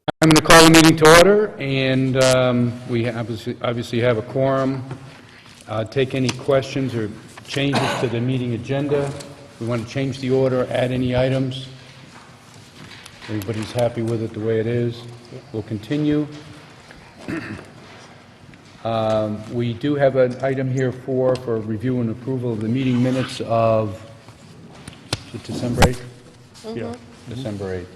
I'm going to call the meeting to order, and we obviously have a quorum. Take any questions or changes to the meeting agenda. We want to change the order, add any items. Everybody's happy with it the way it is. We'll continue. We do have an item here for review and approval of the meeting minutes of, is it December 8th? Yeah, December 8th.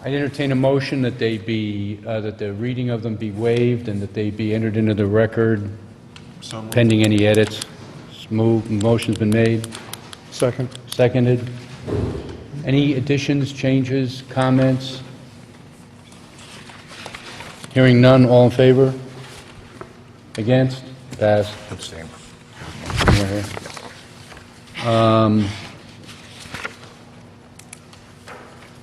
I entertain a motion that they be, that the reading of them be waived and that they be entered into the record pending any edits. Motion's been made. Second. Seconded. Any additions, changes, comments? Hearing none, all in favor? Against? Passed. Abstain.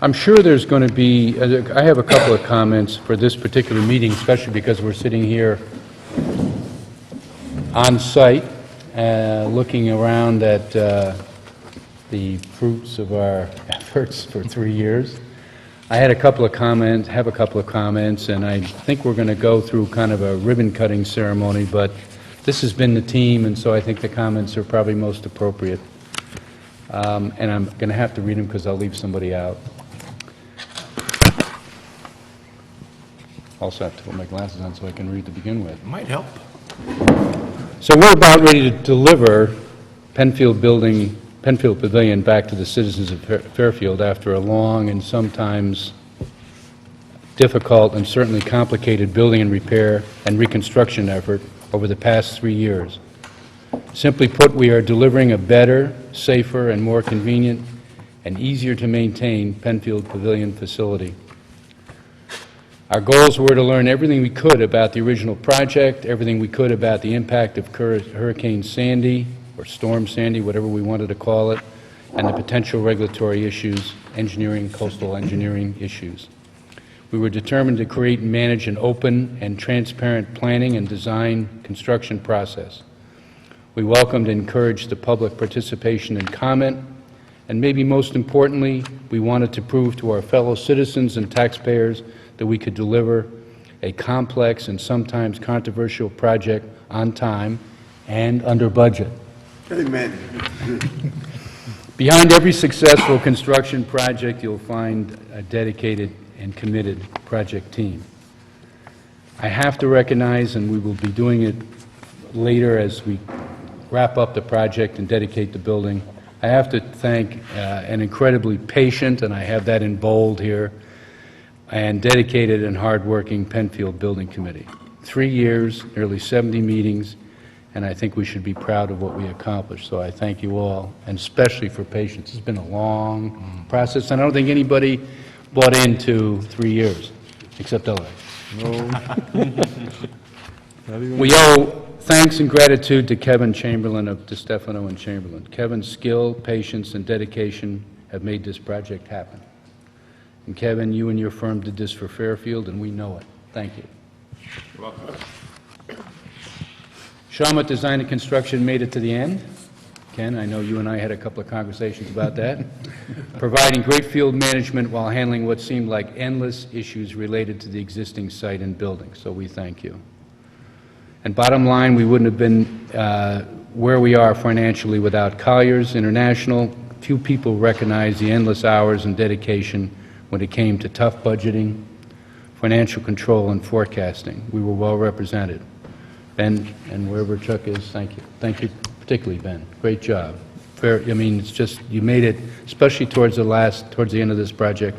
I'm sure there's going to be, I have a couple of comments for this particular meeting, especially because we're sitting here on site, looking around at the fruits of our efforts for 3 years. I had a couple of comments, and I think we're going to go through kind of a ribbon-cutting ceremony, but this has been the team, and so I think the comments are probably most appropriate. And I'm going to have to read them because I'll leave somebody out. Also have to put my glasses on so I can read to begin with. Might help. So we're about ready to deliver Penfield Pavilion back to the citizens of Fairfield after a long and sometimes difficult and certainly complicated building and repair and reconstruction effort over the past 3 years. Simply put, we are delivering a better, safer, and more convenient and easier to maintain Penfield Pavilion facility. Our goals were to learn everything we could about the original project, everything we could about the impact of Hurricane Sandy, or Storm Sandy, whatever we wanted to call it, and the potential regulatory issues, coastal engineering issues. We were determined to create and manage an open and transparent planning and design construction process. We welcomed and encouraged the public participation and comment, and maybe most importantly, we wanted to prove to our fellow citizens and taxpayers that we could deliver a complex and sometimes controversial project on time and under budget. Amen. Behind every successful construction project, you'll find a dedicated and committed project team. I have to recognize, and we will be doing it later as we wrap up the project and dedicate the building, I have to thank an incredibly patient, and I have that in bold here, and dedicated and hardworking Penfield Building Committee. 3 years, nearly 70 meetings, and I think we should be proud of what we accomplished. So I thank you all, and especially for patience. It's been a long process, and I don't think anybody bought into 3 years, except LA. We owe thanks and gratitude to Kevin Chamberlain of DeStefano and Chamberlain. Kevin's skill, patience, and dedication have made this project happen. And Kevin, you and your firm did this for Fairfield, and we know it. Thank you. You're welcome. Shawmut Design and Construction made it to the end. Ken, I know you and I had a couple of conversations about that. Providing great field management while handling what seemed like endless issues related to the existing site and building, so we thank you. And bottom line, we wouldn't have been where we are financially without Colliers International. Few people recognize the endless hours and dedication when it came to tough budgeting, financial control, and forecasting. We were well represented. Ben, and wherever Chuck is, thank you. Thank you particularly, Ben. Great job. It's just, you made it, especially towards the end of this project,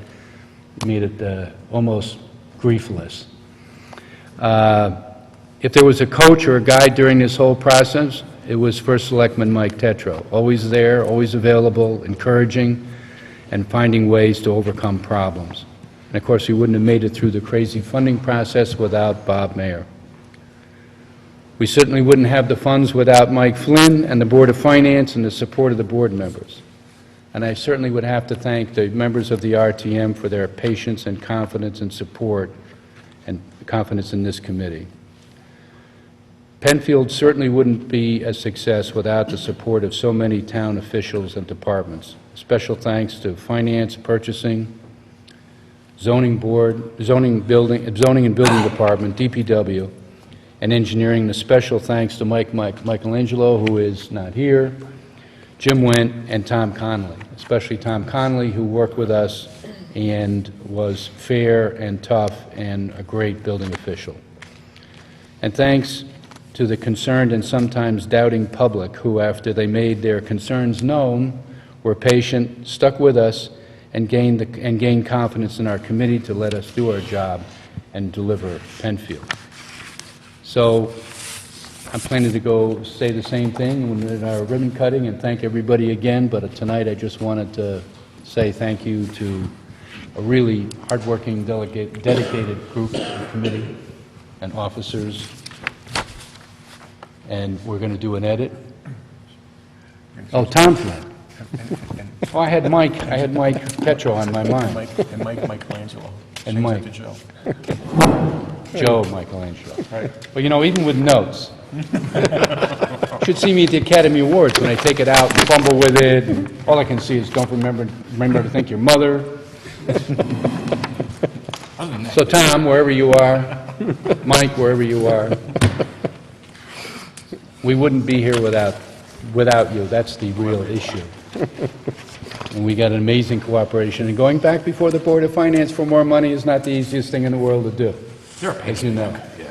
you made it almost griefless. If there was a coach or a guide during this whole process, it was First Selectman Mike Tetreault. Always there, always available, encouraging, and finding ways to overcome problems. And of course, we wouldn't have made it through the crazy funding process without Bob Mayer. We certainly wouldn't have the funds without Mike Flynn and the Board of Finance and the support of the board members. And I certainly would have to thank the members of the RTM for their patience and confidence and support and confidence in this committee. Penfield certainly wouldn't be a success without the support of so many town officials and departments. Special thanks to finance, purchasing, zoning board, zoning and building department, DPW, and engineering. The special thanks to Michelangelo, who is not here, Jim Wendt, and Tom Connolly, especially Tom Connolly, who worked with us and was fair and tough and a great building official. And thanks to the concerned and sometimes doubting public who, after they made their concerns known, were patient, stuck with us, and gained confidence in our committee to let us do our job and deliver Penfield. So I'm planning to go say the same thing in our ribbon cutting and thank everybody again, but tonight I just wanted to say thank you to a really hardworking, dedicated group of committee and officers. And we're going to do an edit. Oh, Tom's left. Oh, I had Mike Petro on my mind. Michelangelo. And Mike. Change that to Joe. Joe Michelangelo. Right. But you know, even with notes, should see me at the Academy Awards when I take it out and fumble with it. And all I can see is don't remember to thank your mother. So Tom, wherever you are, Mike, wherever you are, we wouldn't be here without you. That's the real issue. And we got an amazing cooperation. And going back before the Board of Finance for more money is not the easiest thing in the world to do, Sure. as you know. Yeah.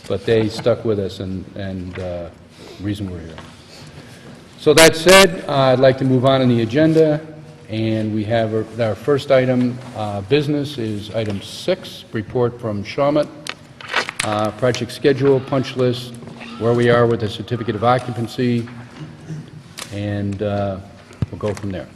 But they stuck with us and reason we're here. So that said, I'd like to move on in the agenda, and we have our first item, business, is item 6, report from Shawmut, project schedule, punch list, where we are with the certificate of occupancy, and we'll go from there.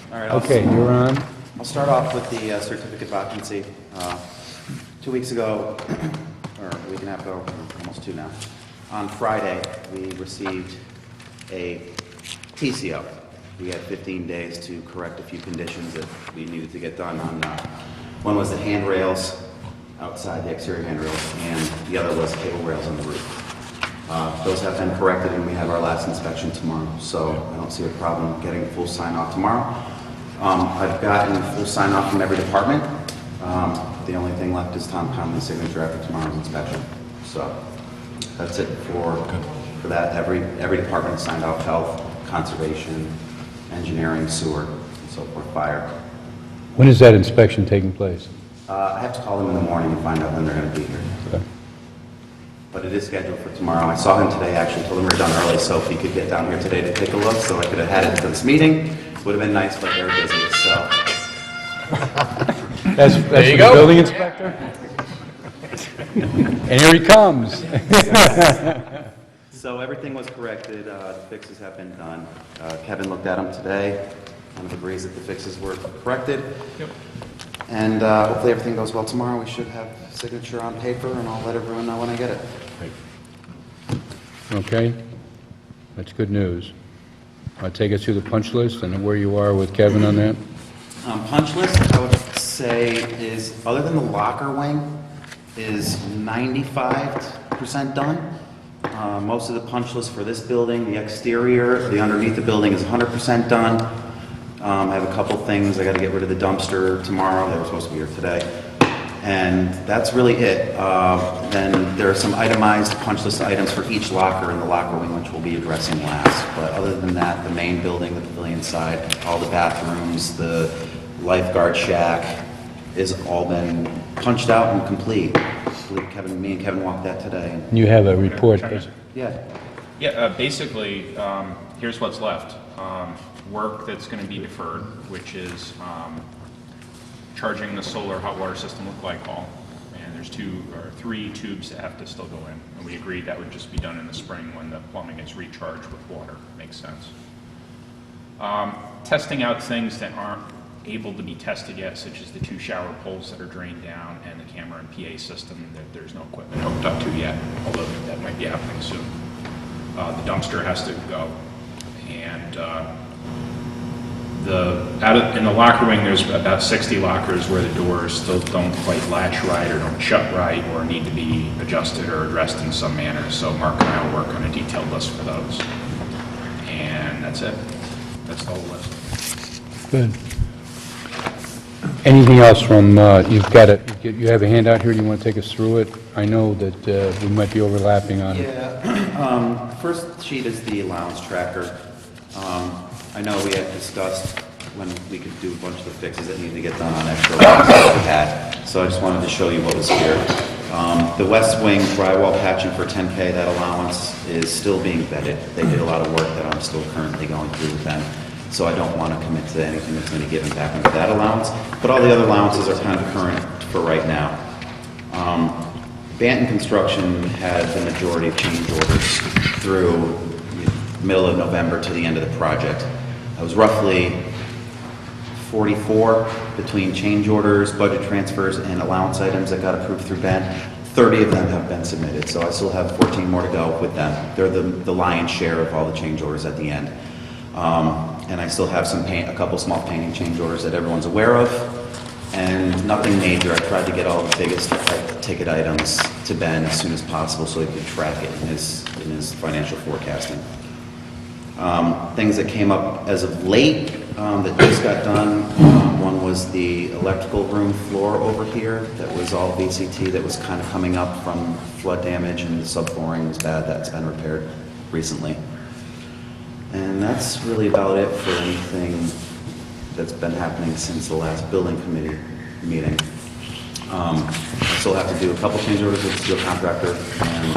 All right, Okay, you're on. I'll start off with the certificate of occupancy. 2 weeks ago, or a week and a half ago, almost 2 now, on Friday, we received a TCO. We had 15 days to correct a few conditions that we needed to get done on. One was the handrails outside, the exterior handrails, and the other was cable rails on the roof. Those have been corrected, and we have our last inspection tomorrow, so I don't see a problem getting a full sign-off tomorrow. I've gotten full sign-off from every department. The only thing left is Tom Connolly's signature after tomorrow's inspection. So that's it for that. Every department signed off: health, conservation, engineering, sewer, and so forth, fire. When is that inspection taking place? I have to call them in the morning and find out when they're going to be here. Okay. But it is scheduled for tomorrow. I saw him today, actually told him we were done early, so if he could get down here today to take a look, so I could have had it for this meeting. Would have been nice, but they're busy, so. That's for the building inspector? And here he comes. So everything was corrected, the fixes have been done. Kevin looked at them today, kind of agrees that the fixes were corrected. Yep. And hopefully everything goes well tomorrow. We should have signature on paper, and I'll let everyone know when I get it. Okay, that's good news. I'll take us through the punch list and where you are with Kevin on that. Punch list, I would say, is, other than the locker wing, is 95% done. Most of the punch list for this building, the exterior, the underneath the building is 100% done. I have a couple things. I got to get rid of the dumpster tomorrow. They were supposed to be here today. And that's really it. Then there are some itemized punch list items for each locker in the locker wing, which we'll be addressing last. But other than that, the main building, the pavilion side, all the bathrooms, the lifeguard shack, is all been punched out and complete. I believe me and Kevin walked that today. You have a report. Yeah. Yeah, basically, here's what's left. Work that's going to be deferred, which is charging the solar hot water system with glycol. And there's 2 or 3 tubes that have to still go in. And we agreed that would just be done in the spring when the plumbing is recharged with water. Makes sense. Testing out things that aren't able to be tested yet, such as the 2 shower poles that are drained down and the camera and PA system that there's no equipment hooked up to yet, although that might be happening soon. The dumpster has to go. And in the locker wing, there's about 60 lockers where the doors still don't quite latch right or don't shut right or need to be adjusted or addressed in some manner. So Mark and I will work on a detailed list for those. And that's it. That's the whole list. Good. Anything else from, you have a handout here, you want to take us through it? I know that we might be overlapping on it. Yeah, first sheet is the allowance tracker. I know we had discussed when we could do a bunch of the fixes that need to get done on extra lots that we had, so I just wanted to show you what was here. The west wing drywall patching for 10K, that allowance is still being vetted. They did a lot of work that I'm still currently going through with them, so I don't want to commit to anything that's going to give them back into that allowance, but all the other allowances are kind of current for right now. Banton Construction had the majority of change orders through middle of November to the end of the project. It was roughly 44 between change orders, budget transfers, and allowance items that got approved through Ben. 30 of them have been submitted, so I still have 14 more to go with them. They're the lion's share of all the change orders at the end. And I still have a couple small painting change orders that everyone's aware of, and nothing major. I tried to get all the biggest ticket items to Ben as soon as possible so he could track it in his financial forecasting. Things that came up as of late that just got done, one was the electrical room floor over here that was all VCT that was kind of coming up from flood damage, and the subflooring was bad. That's been repaired recently. And that's really about it for anything that's been happening since the last building committee meeting. I still have to do a couple change orders with the steel contractor and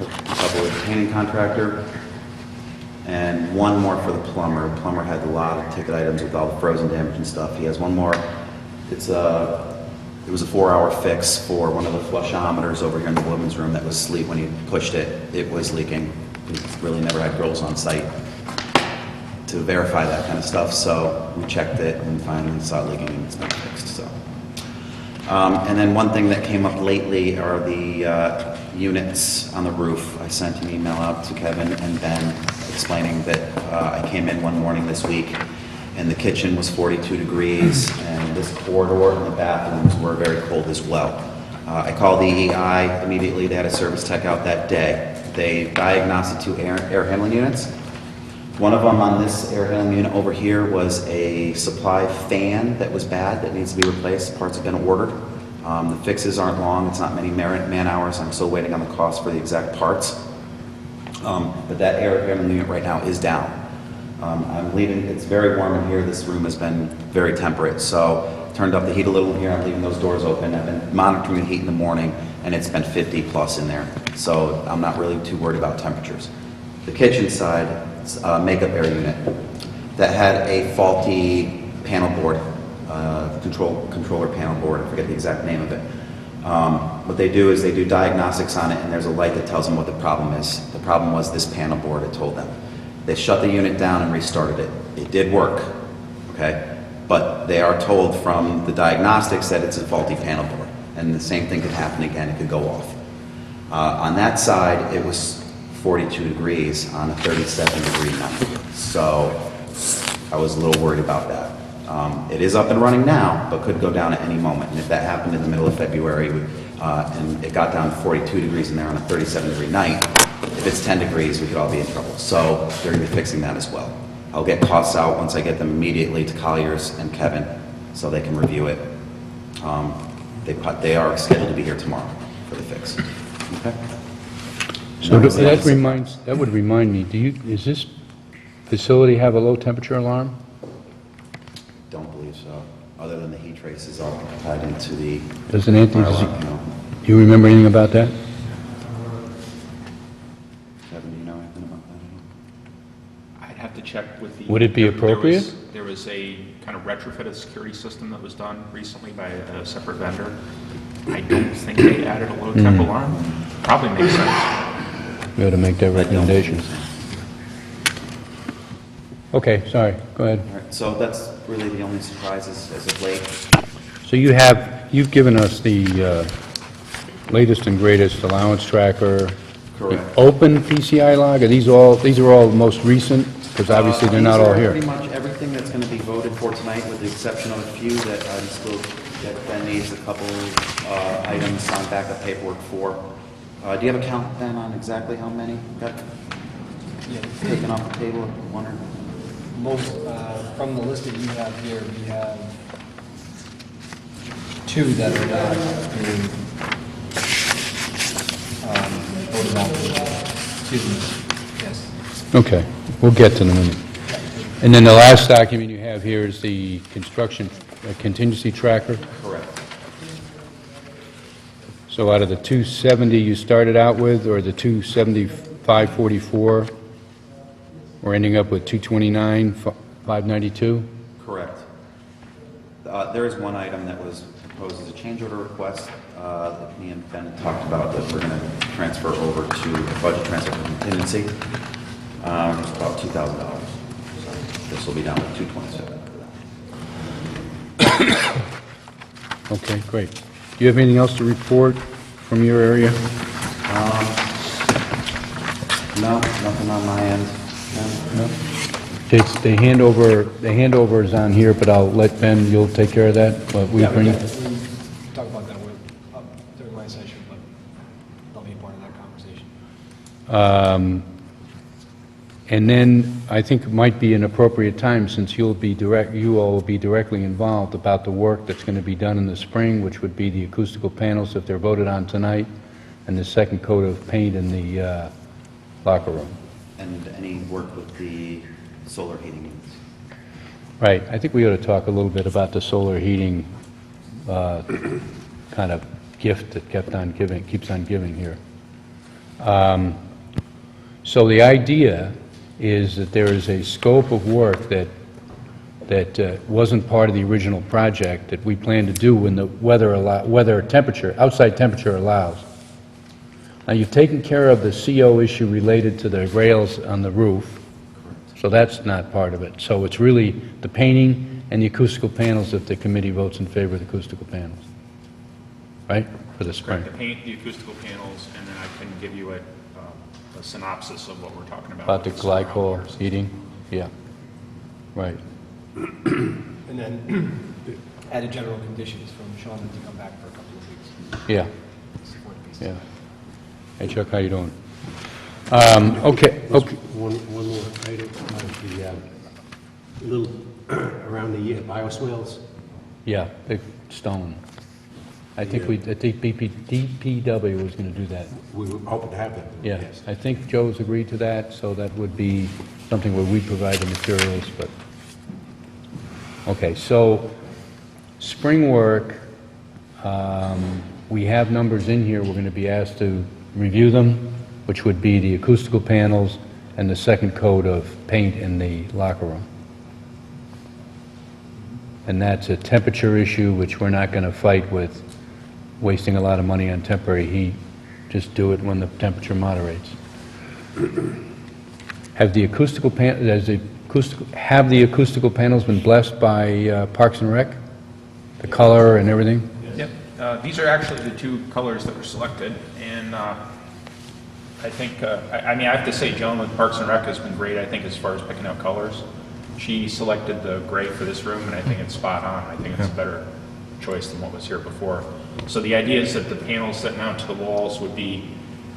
a couple with the painting contractor, and one more for the plumber. The plumber had a lot of ticket items with all the frozen damage and stuff. He has one more. It was a 4-hour fix for one of the flushometers over here in the women's room that was asleep. When he pushed it, it was leaking. We really never had girls on site to verify that kind of stuff, so we checked it and finally saw it leaking and it's been fixed. So, and then one thing that came up lately are the units on the roof. I sent an email out to Kevin and Ben explaining that I came in one morning this week and the kitchen was 42 degrees and this corridor and the bathrooms were very cold as well. I called the EEI immediately. They had a service tech out that day. They diagnosed 2 air handling units. One of them on this air handling unit over here was a supply fan that was bad that needs to be replaced. Parts have been ordered. The fixes aren't long. It's not many man hours. I'm still waiting on the cost for the exact parts. But that air handling unit right now is down. I'm leaving. It's very warm in here. This room has been very temperate. So turned up the heat a little here. I'm leaving those doors open. I've been monitoring the heat in the morning, and it's been 50 plus in there. So I'm not really too worried about temperatures. The kitchen side, makeup air unit that had a faulty panel board, controller panel board. I forget the exact name of it. What they do is they do diagnostics on it, and there's a light that tells them what the problem is. The problem was this panel board, it told them. They shut the unit down and restarted it. It did work, okay? But they are told from the diagnostics that it's a faulty panel board, and the same thing could happen again. It could go off. On that side, it was 42 degrees on a 37-degree night. So I was a little worried about that. It is up and running now, but could go down at any moment. And if that happened in the middle of February, and it got down to 42 degrees in there on a 37-degree night, if it's 10 degrees, we could all be in trouble. So they're going to be fixing that as well. I'll get costs out once I get them immediately to Colliers and Kevin so they can review it. They are scheduled to be here tomorrow for the fix. Okay? So that would remind me, does this facility have a low temperature alarm? Don't believe so, other than the heat traces all tied into the Doesn't Anthony, fire alarm, no. do you remember anything about that? Kevin, do you know anything about that? I'd have to check with the... Would it be appropriate? There was a kind of retrofitted security system that was done recently by a separate vendor. I don't think they added a low temp alarm. Probably makes sense. We ought to make that recommendation. Okay, sorry, go ahead. All right, so that's really the only surprises as of late. So you've given us the latest and greatest allowance tracker. Correct. The open PCI log, these are all the most recent? Because obviously they're not all These are here. pretty much everything that's going to be voted for tonight, with the exception of a few that I'm still, that Ben needs a couple items on backup paperwork for. Do you have a count, Ben, on exactly how many got taken off the table? One or? Most, from the list that you have here, we have 2 that are not being voted on. Excuse me. Yes. Okay, we'll get to them in a minute. And then the last document you have here is the construction contingency tracker. Correct. So out of the 270 you started out with, or the 275.44, we're ending up with 229.592? Correct. There is one item that was proposed as a change order request that me and Ben had talked about, that we're going to transfer over to a budget transfer for contingency. It's about $2,000. So this will be down to $227 for that. Okay, great. Do you have anything else to report from your area? No, nothing on my end. No. It's the handover is on here, but I'll let Ben, you'll take care of that, what we bring. We talk about that during my session, but I'll be part of that conversation. And then I think it might be an appropriate time, since you all will be directly involved, about the work that's going to be done in the spring, which would be the acoustical panels if they're voted on tonight, and the second coat of paint in the locker room. And any work with the solar heating units. Right, I think we ought to talk a little bit about the solar heating kind of gift that keeps on giving here. So the idea is that there is a scope of work that wasn't part of the original project that we plan to do when the outside temperature allows. Now, you've taken care of the CO issue related to the rails on the roof, so that's not part of it. So it's really the painting and the acoustical panels if the committee votes in favor of the acoustical panels, right, for the spring? The paint, the acoustical panels, and then I can give you a synopsis of what we're talking about. About the with solar hot water glycol system. heating? Yeah, right. And then added general conditions from Sean to come back for a couple of weeks. Yeah, Support the piece. yeah. Hey Chuck, how you doing? Okay. One more item, the little, around the bioswales. Yeah, big stone. I think DPW was going to do that. We were hoping to have that. Yeah, Yes. I think Joe's agreed to that, so that would be something where we provide the materials, but, okay, so, spring work, we have numbers in here, we're going to be asked to review them, which would be the acoustical panels and the second coat of paint in the locker room. And that's a temperature issue, which we're not going to fight with wasting a lot of money on temporary heat. Just do it when the temperature moderates. Have the acoustical panels been blessed by Parks and Rec? The color and everything? Yep. These are actually the 2 colors that were selected, and I think, I mean, I have to say, Joan with Parks and Rec has been great, I think, as far as picking out colors. She selected the gray for this room, and I think it's spot on. I think it's a better choice than what was here before. So the idea is that the panels that mount to the walls would be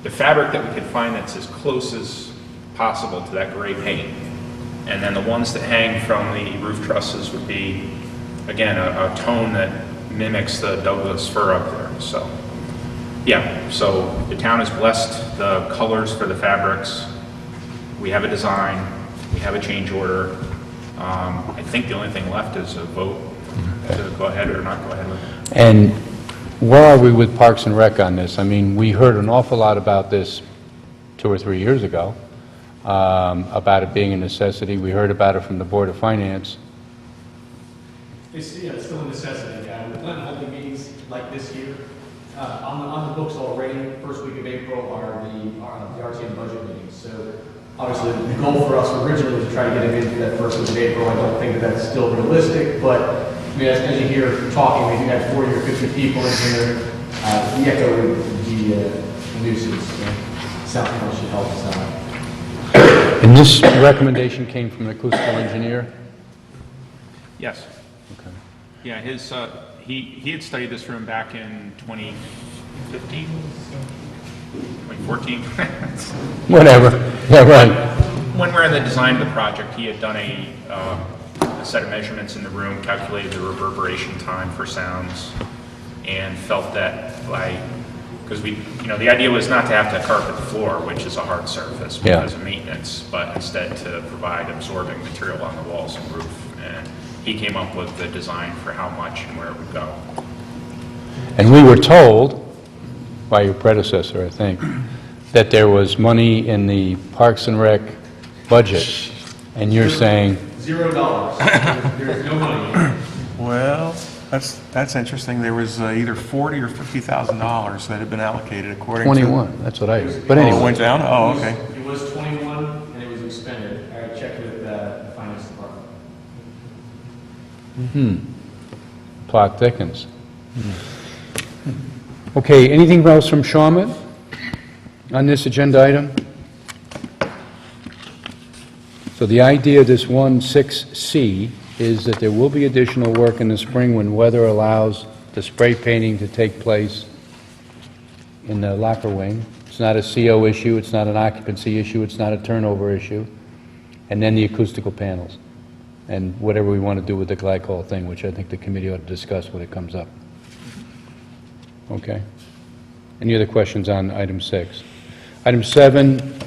the fabric that we could find that's as close as possible to that gray paint. And then the ones that hang from the roof trusses would be, again, a tone that mimics the Douglas fir up there. So, yeah, so the town has blessed the colors for the fabrics. We have a design, we have a change order. I think the only thing left is a vote to go ahead or not go ahead with it. And where are we with Parks and Rec on this? I mean, we heard an awful lot about this 2 or 3 years ago, about it being a necessity. We heard about it from the Board of Finance. It's still a necessity. We plan on holding meetings like this year. On the books already, first week of April are the RTM budget meetings. So obviously, the goal for us originally was to try to get him in for that first week of April. I don't think that that's still realistic, but I mean, as you hear talking, we do have 40 or 50 people in here. The echo would be a nuisance. Sound panel should help us out. And this recommendation came from an acoustical engineer? Yes. Okay. Yeah, he had studied this room back in 2015, 2014. Whatever, yeah, right. When we were in the design of the project, he had done a set of measurements in the room, calculated the reverberation time for sounds, and felt that because the idea was not to have to carpet the floor, which is a hard surface Yeah. because of maintenance, but instead to provide absorbing material on the walls and roof. And he came up with the design for how much and where it would go. And we were told, by your predecessor, I think, that there was money in the Parks and Rec budget, and you're saying, $0. There's no money. Well, that's interesting. There was either $40,000 or $50,000 that had been allocated according to... 21, that's what I heard. But Oh, it anyway, went down? Oh, okay. It was 21 and it was expended. I checked with the finance department. plot thickens. Okay, anything else from Shawmut on this agenda item? So the idea of this 1.6C is that there will be additional work in the spring when weather allows the spray painting to take place in the locker wing. It's not a CO issue, it's not an occupancy issue, it's not a turnover issue. And then the acoustical panels, and whatever we want to do with the glycol thing, which I think the committee ought to discuss when it comes up. Okay. Any other questions on item 6? Item 7,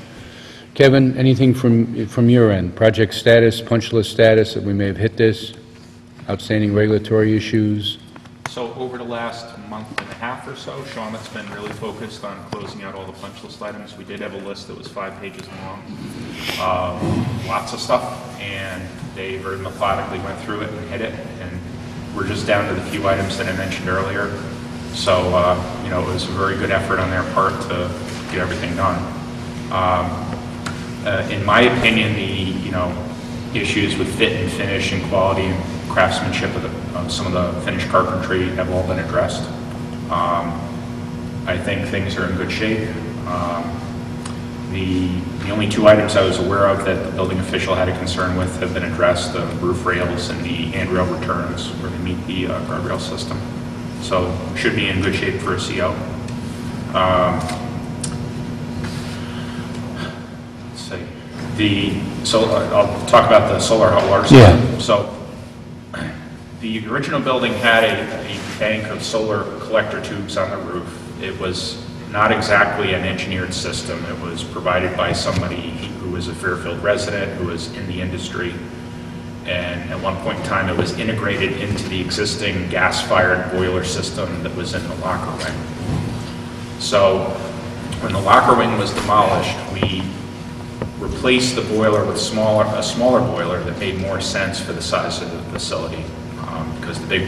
Kevin, anything from your end? Project status, punch list status, that we may have hit this? Outstanding regulatory issues? So over the last month and a half or so, Shawmut's been really focused on closing out all the punch list items. We did have a list that was 5 pages long, lots of stuff, and they very methodically went through it and hit it, and we're just down to the few items that I mentioned earlier. So, it was a very good effort on their part to get everything done. In my opinion, the issues with fit and finish and quality and craftsmanship of some of the finished carpentry have all been addressed. I think things are in good shape. The only 2 items I was aware of that the building official had a concern with have been addressed, the roof rails and the handrail returns where they meet the guardrail system. So should be in good shape for a CO. So I'll talk about the solar hot water system. Yeah. So the original building had a bank of solar collector tubes on the roof. It was not exactly an engineered system. It was provided by somebody who was a Fairfield resident, who was in the industry. And at one point in time, it was integrated into the existing gas-fired boiler system that was in the locker wing. So when the locker wing was demolished, we replaced the boiler with a smaller boiler that made more sense for the size of the facility, because the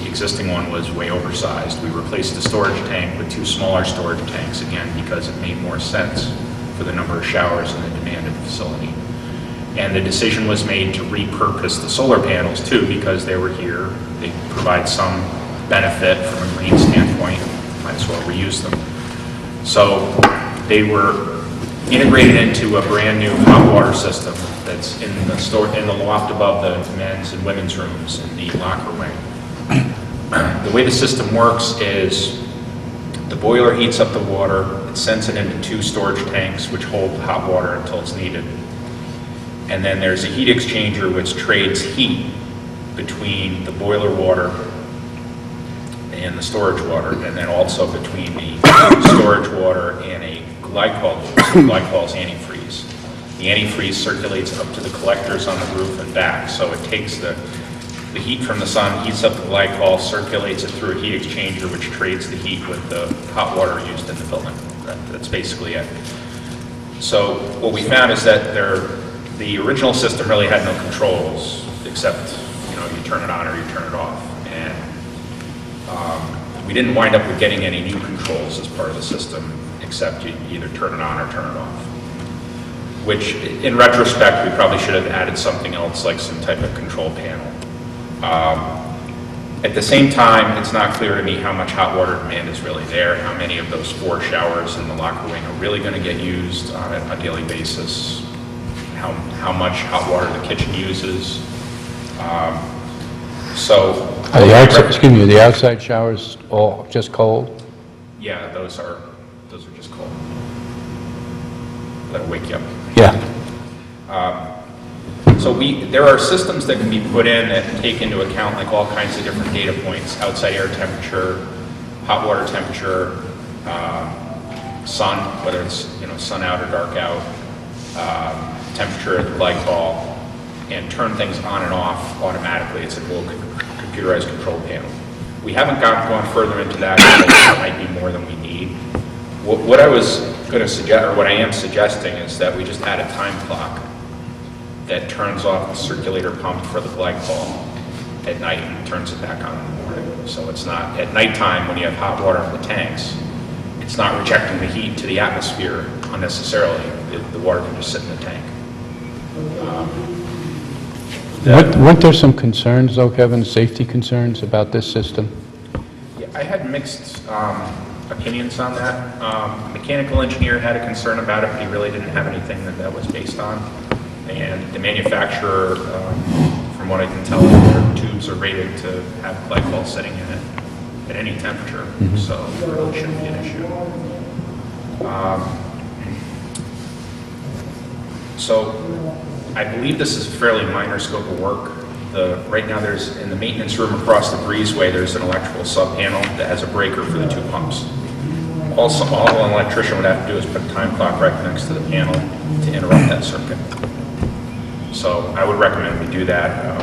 existing one was way oversized. We replaced the storage tank with 2 smaller storage tanks, again, because it made more sense for the number of showers and the demand of the facility. And the decision was made to repurpose the solar panels too, because they were here. They provide some benefit from a green standpoint. Might as well reuse them. So they were integrated into a brand new hot water system that's in the loft above the men's and women's rooms in the locker wing. The way the system works is the boiler heats up the water, it sends it into 2 storage tanks which hold hot water until it's needed. And then there's a heat exchanger which trades heat between the boiler water and the storage water, and then also between the storage water and a glycol. So glycol is antifreeze. The antifreeze circulates up to the collectors on the roof and back, so it takes the heat from the sun, heats up the glycol, circulates it through a heat exchanger which trades the heat with the hot water used in the building. That's basically it. So what we found is that the original system really had no controls, except, you turn it on or you turn it off. And we didn't wind up with getting any new controls as part of the system, except you either turn it on or turn it off. which in retrospect, we probably should have added something else like some type of control panel. At the same time, it's not clear to me how much hot water demand is really there, how many of those 4 showers in the locker wing are really going to get used on a daily basis, how much hot water the kitchen uses. Are the outside, excuse me, are the outside showers all just cold? Yeah, those are just cold. That'll wake you up. Yeah. So there are systems that can be put in that take into account like all kinds of different data points, outside air temperature, hot water temperature, sun, whether it's sun out or dark out, temperature of the glycol, and turn things on and off automatically. It's a little computerized control panel. We haven't gone further into that, because it might be more than we need. What I was going to suggest, or what I am suggesting, is that we just add a time clock that turns off the circulator pump for the glycol at night and turns it back on in the morning. So it's not, at nighttime when you have hot water in the tanks, it's not rejecting the heat to the atmosphere unnecessarily. The water can just sit in the tank. Weren't there some concerns, though, Kevin, safety concerns about this system? Yeah, I had mixed opinions on that. Mechanical engineer had a concern about it, but he really didn't have anything that was based on. And the manufacturer, from what I can tell, their tubes are rated to have glycol sitting in it at any temperature, so it really shouldn't be an issue. So I believe this is a fairly minor scope of work. Right now there's, in the maintenance room across the breezeway, there's an electrical sub-panel that has a breaker for the 2 pumps. Also, all an electrician would have to do is put a time clock right next to the panel to interrupt that circuit. So I would recommend we do that.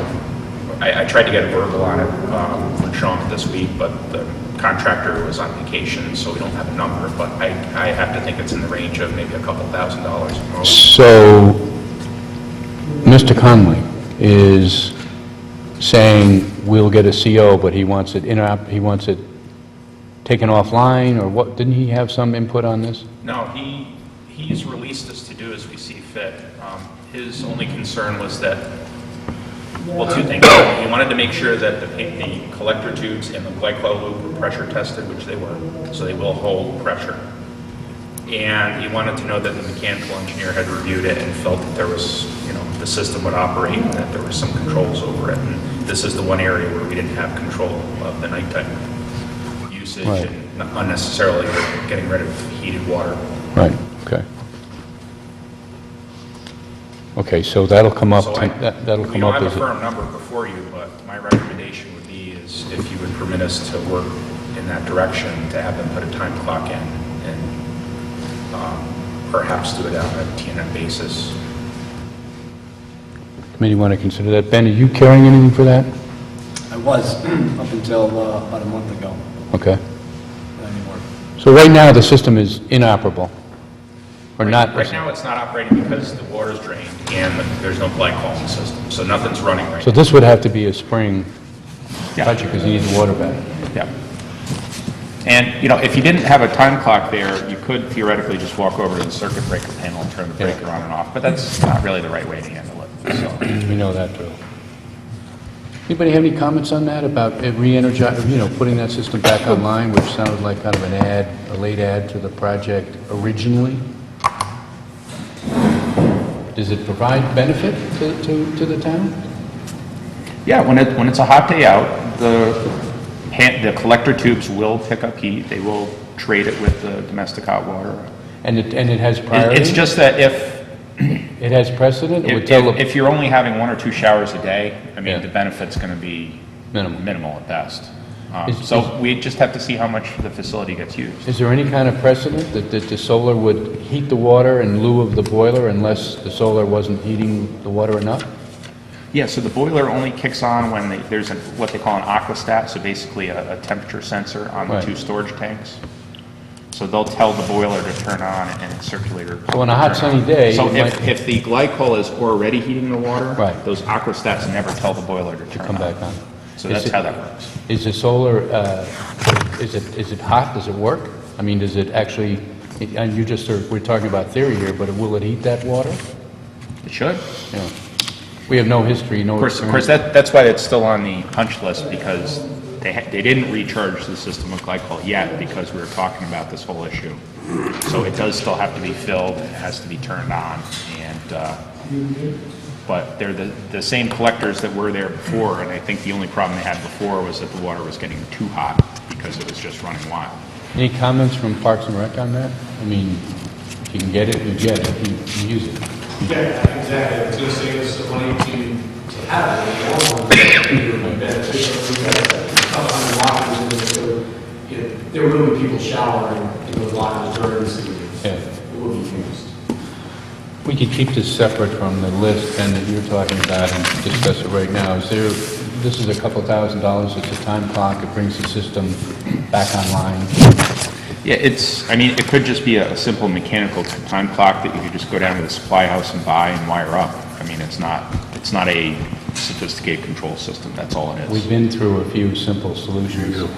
I tried to get a verbal on it from Sean this week, but the contractor was on vacation, so we don't have a number, but I have to think it's in the range of maybe a couple $1,000 at most. So, Mr. Conley is saying we'll get a CO, but he wants it taken offline, or what? Didn't he have some input on this? No, he's released us to do as we see fit. His only concern was that, well, 2 things. He wanted to make sure that the collector tubes and the glycol loop were pressure tested, which they were, so they will hold pressure. And he wanted to know that the mechanical engineer had reviewed it and felt that there was, the system would operate and that there were some controls over it. And this is the one area where we didn't have control of the nighttime usage Right. and unnecessarily getting rid of heated water. Right, okay. Okay, so that'll come up, So that'll we come don't up have as a firm number before you, but my recommendation would be is if you would permit us to work in that direction, to have them put a time clock in and perhaps do it on a TNM basis. committee want to consider that. Ben, are you carrying anything for that? I was, up until about a month ago, Okay. not anymore. So right now, the system is inoperable, or not? Right now, it's not operating because the water's drained and there's no glycol in the system, so nothing's running right So now. this would have to be a spring Yeah. project, because you need the water back. Yeah. And, if you didn't have a time clock there, you could theoretically just walk over to the circuit breaker panel and turn the breaker on and off, but that's not really the right way to handle it, so. We know that drill. Anybody have any comments on that, about it re-energizing, putting that system back online, which sounded like kind of a late add to the project originally? Does it provide benefit to the town? Yeah, when it's a hot day out, the collector tubes will pick up heat. They will trade it with the domestic hot water. And it has priority? It's just that if It has precedent? It would tell the- if you're only having 1 or 2 showers a day, Yeah. the benefit's going to be Minimal. at best. Is- So we just have to see how much the facility gets used. Is there any kind of precedent that the solar would heat the water in lieu of the boiler unless the solar wasn't heating the water enough? Yeah, so the boiler only kicks on when there's what they call an aquastat, so basically a temperature sensor on the Right. 2 storage tanks. So they'll tell the boiler to turn on and the circulator. So on a hot to turn sunny on. day, So it if might- the glycol is already heating the water, Right. those aquastats never tell the boiler to turn Come on. back on. So Is that's it- how that works. Is the solar, is it hot? Does it work? I mean, does it actually And you just sort of, we're talking about theory here, but will it heat that water? It should. Yeah. We have no history, no Of course, experience. that's why it's still on the punch list, because they didn't recharge the system with glycol yet, because we were talking about this whole issue. So it does still have to be filled, it has to be turned on, and, but they're the same collectors that were there before, and I think the only problem they had before was that the water was getting too hot, because it was just running wild. Any comments from Parks and Rec on that? I mean, if you can get it, you get it, you use it. Yeah, exactly. It's going to save us some money to have it. The old ones are beneficial. We've got a couple hundred lockers in there, so, you know, there will be people showering in those lockers during the season. Yeah. It will be used. We could keep this separate from the list, Ben, that you're talking about and discuss it right now. Is there, this is a couple $1,000, it's a time clock, it brings the system back online. Yeah, I mean, it could just be a simple mechanical time clock that you could just go down to the supply house and buy and wire up. I mean, it's not a sophisticated control system, that's all it is. We've been through a few simple solutions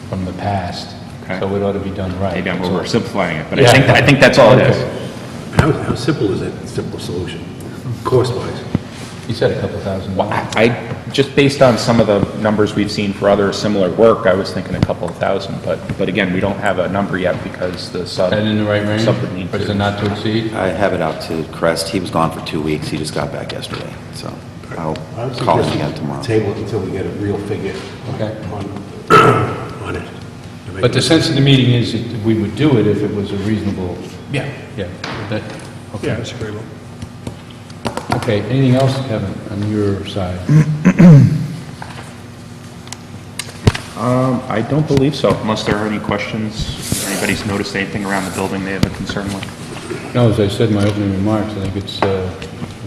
from the past, Okay. so it ought to be done right. Maybe I'm oversimplifying it, but Yeah. I think that's all it is. How simple is that simple solution, cost-wise? You said a couple $1,000. Well, I just based on some of the numbers we've seen for other similar work, I was thinking a couple of thousand, but again, we don't have a number yet because the sub. Is that in the right range? sub would need Or is to- it not to exceed? I have it out to Crest. He was gone for 2 weeks. He just got back yesterday, so I'll I would call him suggest again tomorrow. Table it until we get a real figure Okay. on it. But the sense of the meeting is that we would do it if it was a reasonable... Yeah. Yeah. That, okay. Yeah, that's agreeable. Okay, anything else, Kevin, on your side? I don't believe so, unless there are any questions. Anybody's noticed anything around the building they have a concern with? No, as I said in my opening remarks, I think it's,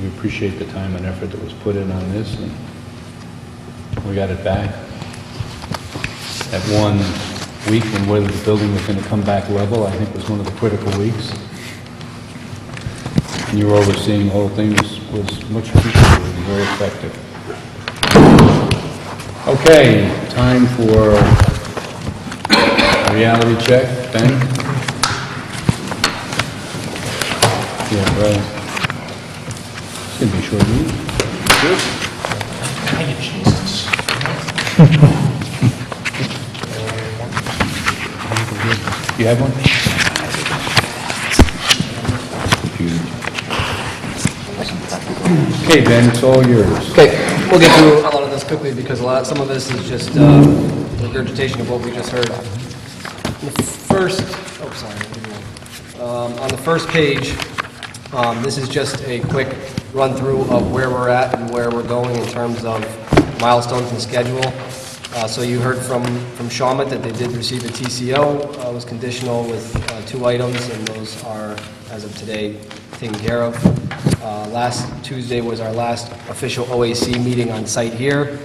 we appreciate the time and effort that was put in on this, and we got it back at 1 week, and whether the building was going to come back level, I think was one of the critical weeks. And your overseeing the whole thing was much appreciated, and very effective. Okay, time for a reality check. Ben? Yeah, right. It's going to be a short meeting. You have one? Okay, Ben, it's all yours. Okay, we'll get through a lot of this quickly because some of this is just regurgitation of what we just heard. The first, oh, sorry, on the first page, this is just a quick run-through of where we're at and where we're going in terms of milestones and schedule. So you heard from Shawmut that they did receive a TCO, was conditional with 2 items, and those are, as of today, taken care of. Last Tuesday was our last official OAC meeting on site here.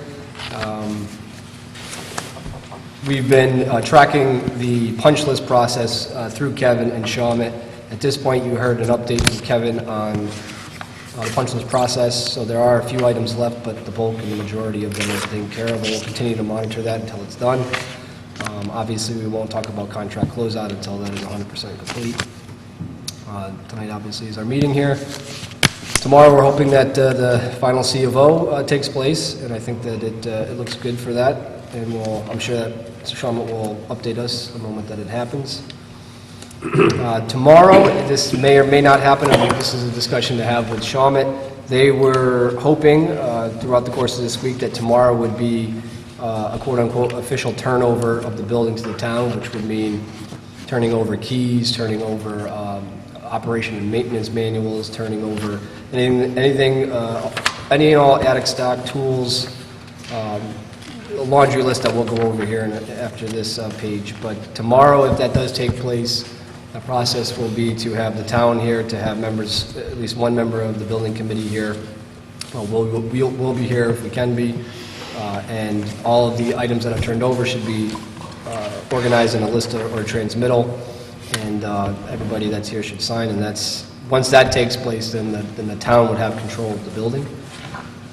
We've been tracking the punch list process through Kevin and Shawmut. At this point, you heard an update from Kevin on the punch list process, so there are a few items left, but the bulk and the majority of them are taken care of, and we'll continue to monitor that until it's done. Obviously, we won't talk about contract closeout until that is 100% complete. Tonight, obviously, is our meeting here. Tomorrow, we're hoping that the final C of O takes place, and I think that it looks good for that, and I'm sure that Mr. Shawmut will update us the moment that it happens. Tomorrow, this may or may not happen, I think this is a discussion to have with Shawmut. They were hoping throughout the course of this week that tomorrow would be a quote-unquote official turnover of the building to the town, which would mean turning over keys, turning over operation and maintenance manuals, turning over any and all attic stock, tools, a laundry list that we'll go over here after this page. But tomorrow, if that does take place, the process will be to have the town here, to have members, at least one member of the building committee here. We'll be here if we can be, and all of the items that are turned over should be organized in a list or transmittal, and everybody that's here should sign, and once that takes place, then the town would have control of the building.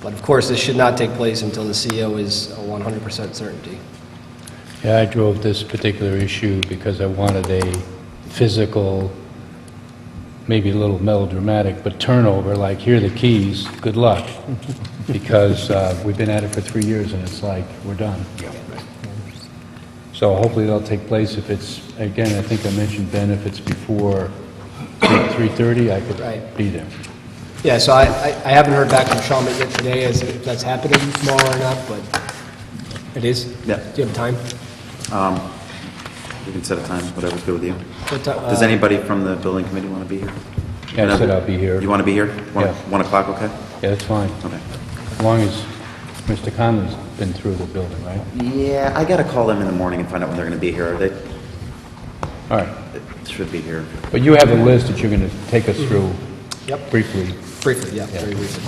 But of course, this should not take place until the CO is a 100% certainty. Yeah, I drove this particular issue because I wanted a physical maybe a little melodramatic, but turnover, like, here are the keys, good luck. Because we've been at it for 3 years, and it's like, we're done. So hopefully that'll take place. If it's, again, I think I mentioned, Ben, if it's before 3:30, I could Right. be there. Yeah, so I haven't heard back from Shawmut yet today as if that's happening tomorrow or not, but it is? Yeah. Do you have time? We can set a time, whatever's good with you. What ti- Does anybody from the building committee want to be here? Yeah, I said I'll be here. You want to be here? Yeah. 1 o'clock, okay? Yeah, that's fine. Okay. As long as Mr. Conlon's been through the building, right? Yeah, I got to call them in the morning and find out when they're going to be here. They All right. should be here. But you have a list that you're going to take us through Yep. briefly. Briefly, yeah, very briefly.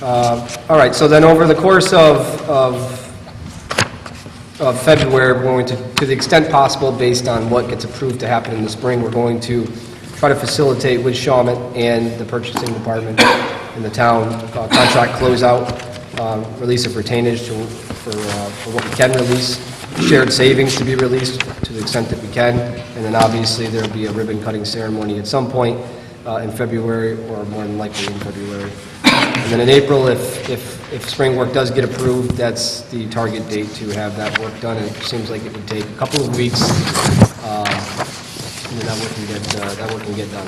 All right, so then over the course of February, we're going to the extent possible, based on what gets approved to happen in the spring, we're going to try to facilitate with Shawmut and the purchasing department in the town, contract closeout, release of retainage for what we can release, shared savings to be released to the extent that we can, and then obviously there'll be a ribbon cutting ceremony at some point in February, or more than likely in February. And then in April, if spring work does get approved, that's the target date to have that work done. It seems like it would take a couple of weeks, and then that work can get done.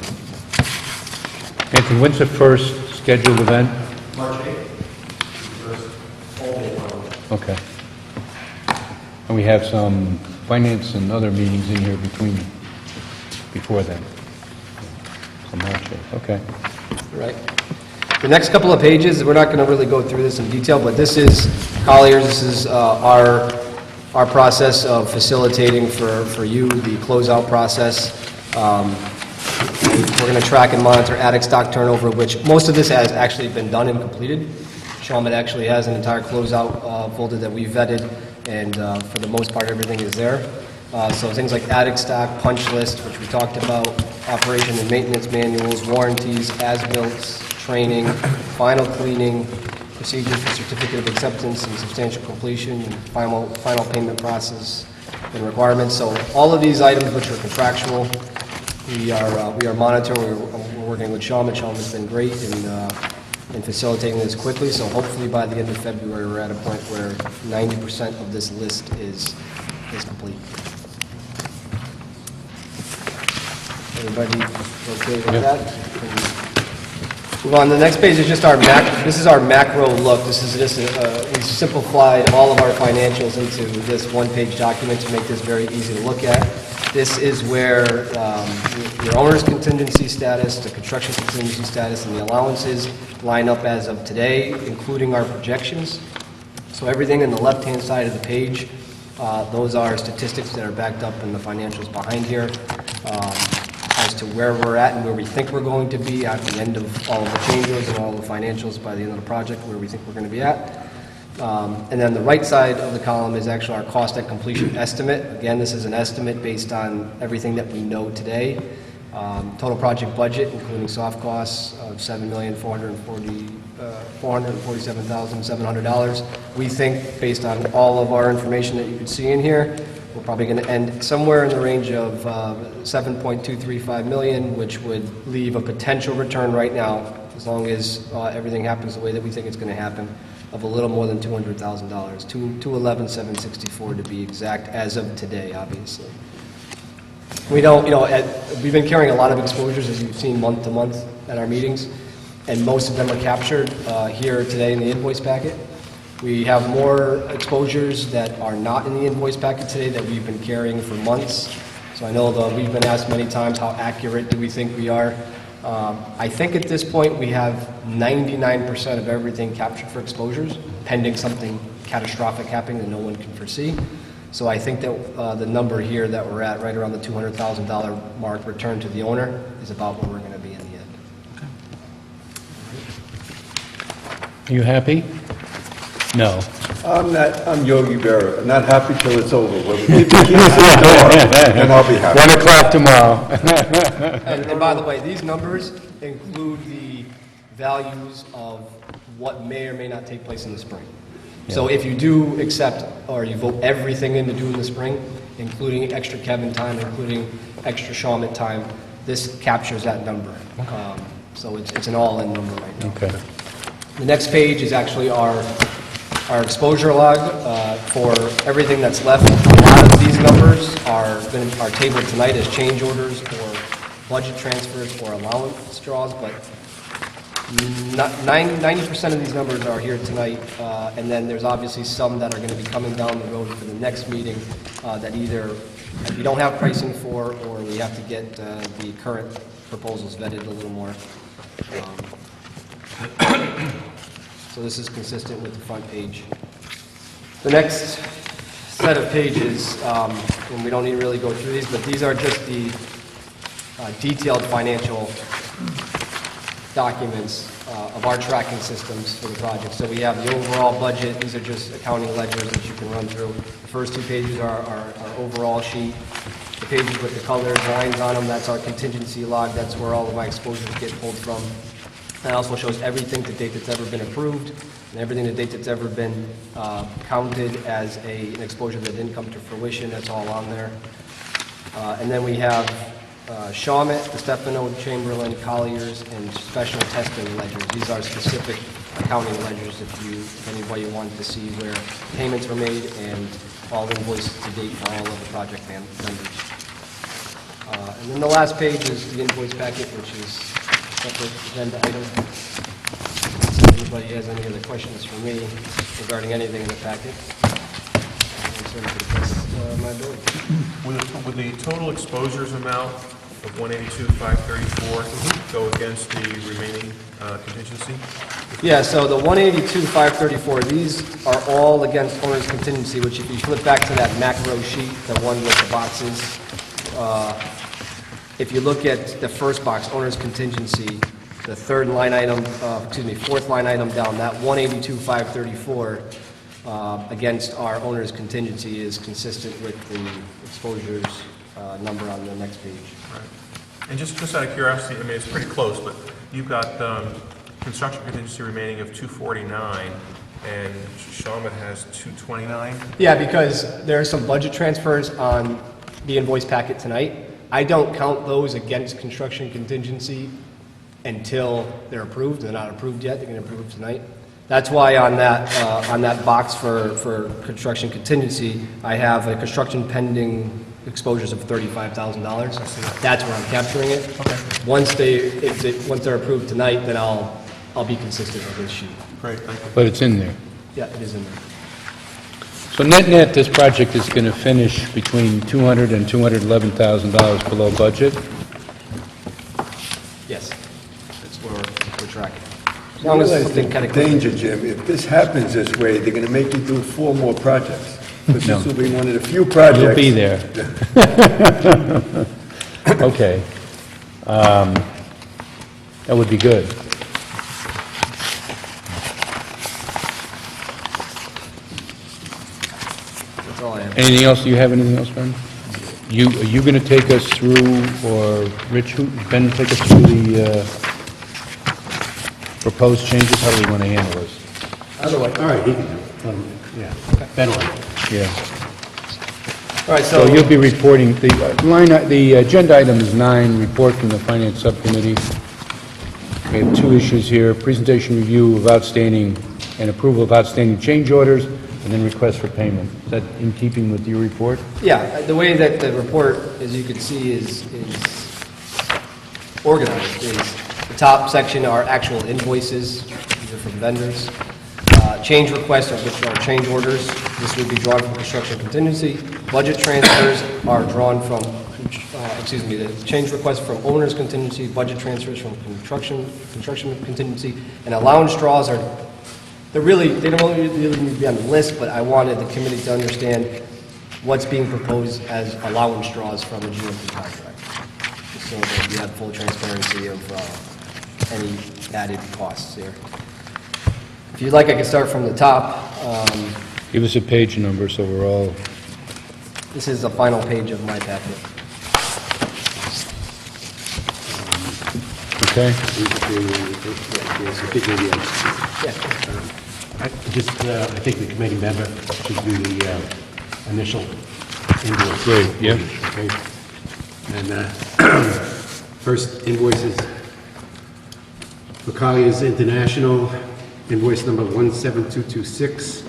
Anthony, when's the first scheduled event? March 8th, first full day one. Okay. And we have some finance and other meetings in here before then. So March 8th, okay. Right. The next couple of pages, we're not going to really go through this in detail, but this is Colliers, this is our process of facilitating for you the closeout process. We're going to track and monitor attic stock turnover, which most of this has actually been done and completed. Shawmut actually has an entire closeout folder that we vetted, and for the most part, everything is there. So things like attic stock, punch list, which we talked about, operation and maintenance manuals, warranties, as-built, training, final cleaning, procedure for certificate of acceptance and substantial completion, and final payment process and requirements. So all of these items which are contractual, we are monitoring. We're working with Shawmut. Shawmut's been great in facilitating this quickly. So hopefully by the end of February, we're at a point where 90% of this list is complete. Everybody okay with that? Move on. The next page is just this is our macro look. This is just, we simplified all of our financials into this one-page document to make this very easy to look at. This is where your owner's contingency status, the construction contingency status, and the allowances line up as of today, including our projections. So everything in the left-hand side of the page, those are statistics that are backed up in the financials behind here. As to where we're at and where we think we're going to be at the end of all of the changes and all the financials by the end of the project, where we think we're going to be at. And then the right side of the column is actually our cost at completion estimate. Again, this is an estimate based on everything that we know today. Total project budget, including soft costs, of $7,447,700. We think, based on all of our information that you can see in here, we're probably going to end somewhere in the range of $7.235 million, which would leave a potential return right now, as long as everything happens the way that we think it's going to happen, of a little more than $200,000, $211,764 to be exact, as of today, obviously. We don't, we've been carrying a lot of exposures, as you've seen, month to month at our meetings, and most of them are captured here today in the invoice packet. We have more exposures that are not in the invoice packet today that we've been carrying for months. So I know that we've been asked many times, how accurate do we think we are? I think at this point we have 99% of everything captured for exposures, pending something catastrophic happening that no one can foresee. So I think that the number here that we're at, right around the $200,000 mark, return to the owner, is about where we're going to be in the end. Are you happy? No. I'm Yogi Berra. I'm not happy till it's over. When we keep the keys to the door, then I'll be happy. 1 o'clock tomorrow. And by the way, these numbers include the values of what may or may not take place in the spring. So if you do accept, or you vote everything in to do in the spring, including extra Kevin time, including extra Shawmut time, This captures that number. So it's an all-in number right now. Okay. The next page is actually our exposure log for everything that's left. A lot of these numbers are tabled tonight as change orders or budget transfers or allowance draws, but 90% of these numbers are here tonight, and then there's obviously some that are going to be coming down the road for the next meeting that either we don't have pricing for, or we have to get the current proposals vetted a little more. So this is consistent with the front page. The next set of pages, and we don't need to really go through these, but these are just the detailed financial documents of our tracking systems for the project. So we have the overall budget. These are just accounting ledgers that you can run through. The first two pages are our overall sheet. The pages with the colored lines on them, that's our contingency log. That's where all of my exposures get pulled from. That also shows everything to date that's ever been approved and everything to date that's ever been counted as an exposure that didn't come to fruition. That's all on there. And then we have Shawmut, DeStefano, Chamberlain, Colliers, and special testing ledgers. These are specific accounting ledgers if anybody wanted to see where payments were made and all invoices to date for all of the project members. And then the last page is the invoice packet, which is a separate agenda item. If anybody has any other questions for me regarding anything in the packet, I'm answering to the best of my ability. Would the total exposures amount of 182,534 go against the remaining contingency? Yeah, so the 182,534, these are all against owner's contingency, which if you flip back to that macro sheet, the one with the boxes, if you look at the first box, owner's contingency, the fourth line item down, that 182,534 against our owner's contingency is consistent with the exposures number on the next page. Right. And just out of curiosity, I mean, it's pretty close, but you've got construction contingency remaining of 249, and Shawmut has 229? Yeah, because there are some budget transfers on the invoice packet tonight. I don't count those against construction contingency until they're approved. They're not approved yet. They're going to approve tonight. That's why on that box for construction contingency, I have a construction pending exposures of $35,000. That's where I'm capturing it. Okay. Once they're approved tonight, then I'll be consistent with this sheet. Great, thank you. But it's in there. Yeah, it is in there. So net, this project is going to finish between $200,000 and $211,000 below budget? Yes, that's where we're tracking. As long as something kind of Danger, Jim, if this happens this way, they're gonna make you do 4 more projects. Because No. this will be one of the few projects. You'll be there. Okay. That would be good. That's all I have. Anything else? Do you have anything else, Ben? Are you going to take us through, or Rich, Ben, take us through the proposed changes? How do we want to handle this? All right, he can do it. Yeah, Ben will. Yeah. All right, So you'll be reporting, the agenda item is 9, report from the Finance Subcommittee. We have 2 issues here, presentation review of outstanding and approval of outstanding change orders, and then request for payment. Is that in keeping with your report? Yeah, the way that the report, as you can see, is organized is the top section are actual invoices, these are from vendors. Change requests, which are change orders, this would be drawn from construction contingency. Budget transfers are drawn from, the change requests from owner's contingency, budget transfers from construction contingency, and allowance draws are, they don't really need to be on the list, but I wanted the committee to understand what's being proposed as allowance draws from the GMP contract, so that you have full transparency of any added costs here. If you'd like, I can start from the top. Give us a page number so we're all... This is the final page of my packet. Okay? I think the committee member should do the initial invoice. Great, yeah. Okay. And First invoices for Colliers International, invoice number 17226,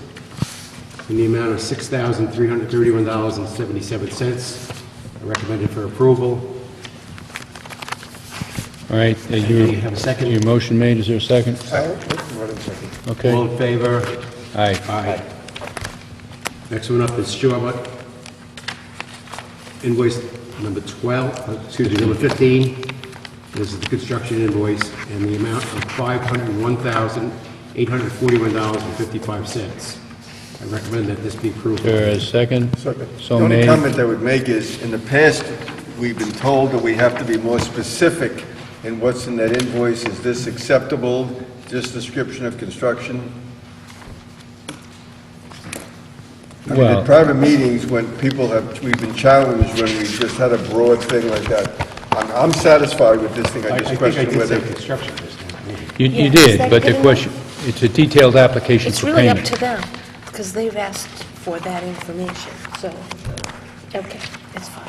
in the amount of $6,331.77. Recommended for approval. All right, You have a second? your motion made, is there a second? Okay. All in favor? Aye. Aye. Next one up is Shawmut. Invoice number 15. This is the construction invoice and the amount of $501,841.55. I recommend that this be approved. There a second? Second. So The only made. comment I would make is, in the past, we've been told that we have to be more specific in what's in that invoice. Is this acceptable, this description of construction? I mean, Well- in private meetings, when we've been challenged when we just had a broad thing like that. I'm satisfied with this thing, I I just think I question did say whether... construction this time. You Yeah, is did, that but the good question, it's a detailed application It's for really up payment. to them, because they've asked for that information, so, okay, it's fine.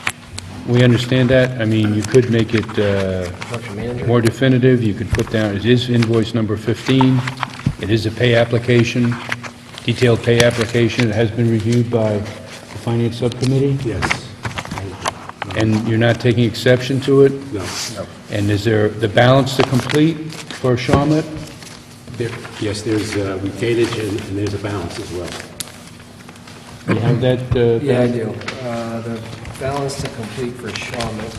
We understand that. I mean, you could make it Construction manager? more definitive. You could put down, it is invoice number 15. It is a pay application, detailed pay application. It has been reviewed by the Finance Subcommittee, Yes. and you're not taking exception to it? No. And is there the balance to complete for Shawmut? Yes, there's retainage and there's a balance as well. You have that? Yeah, I do. The balance to complete for Shawmut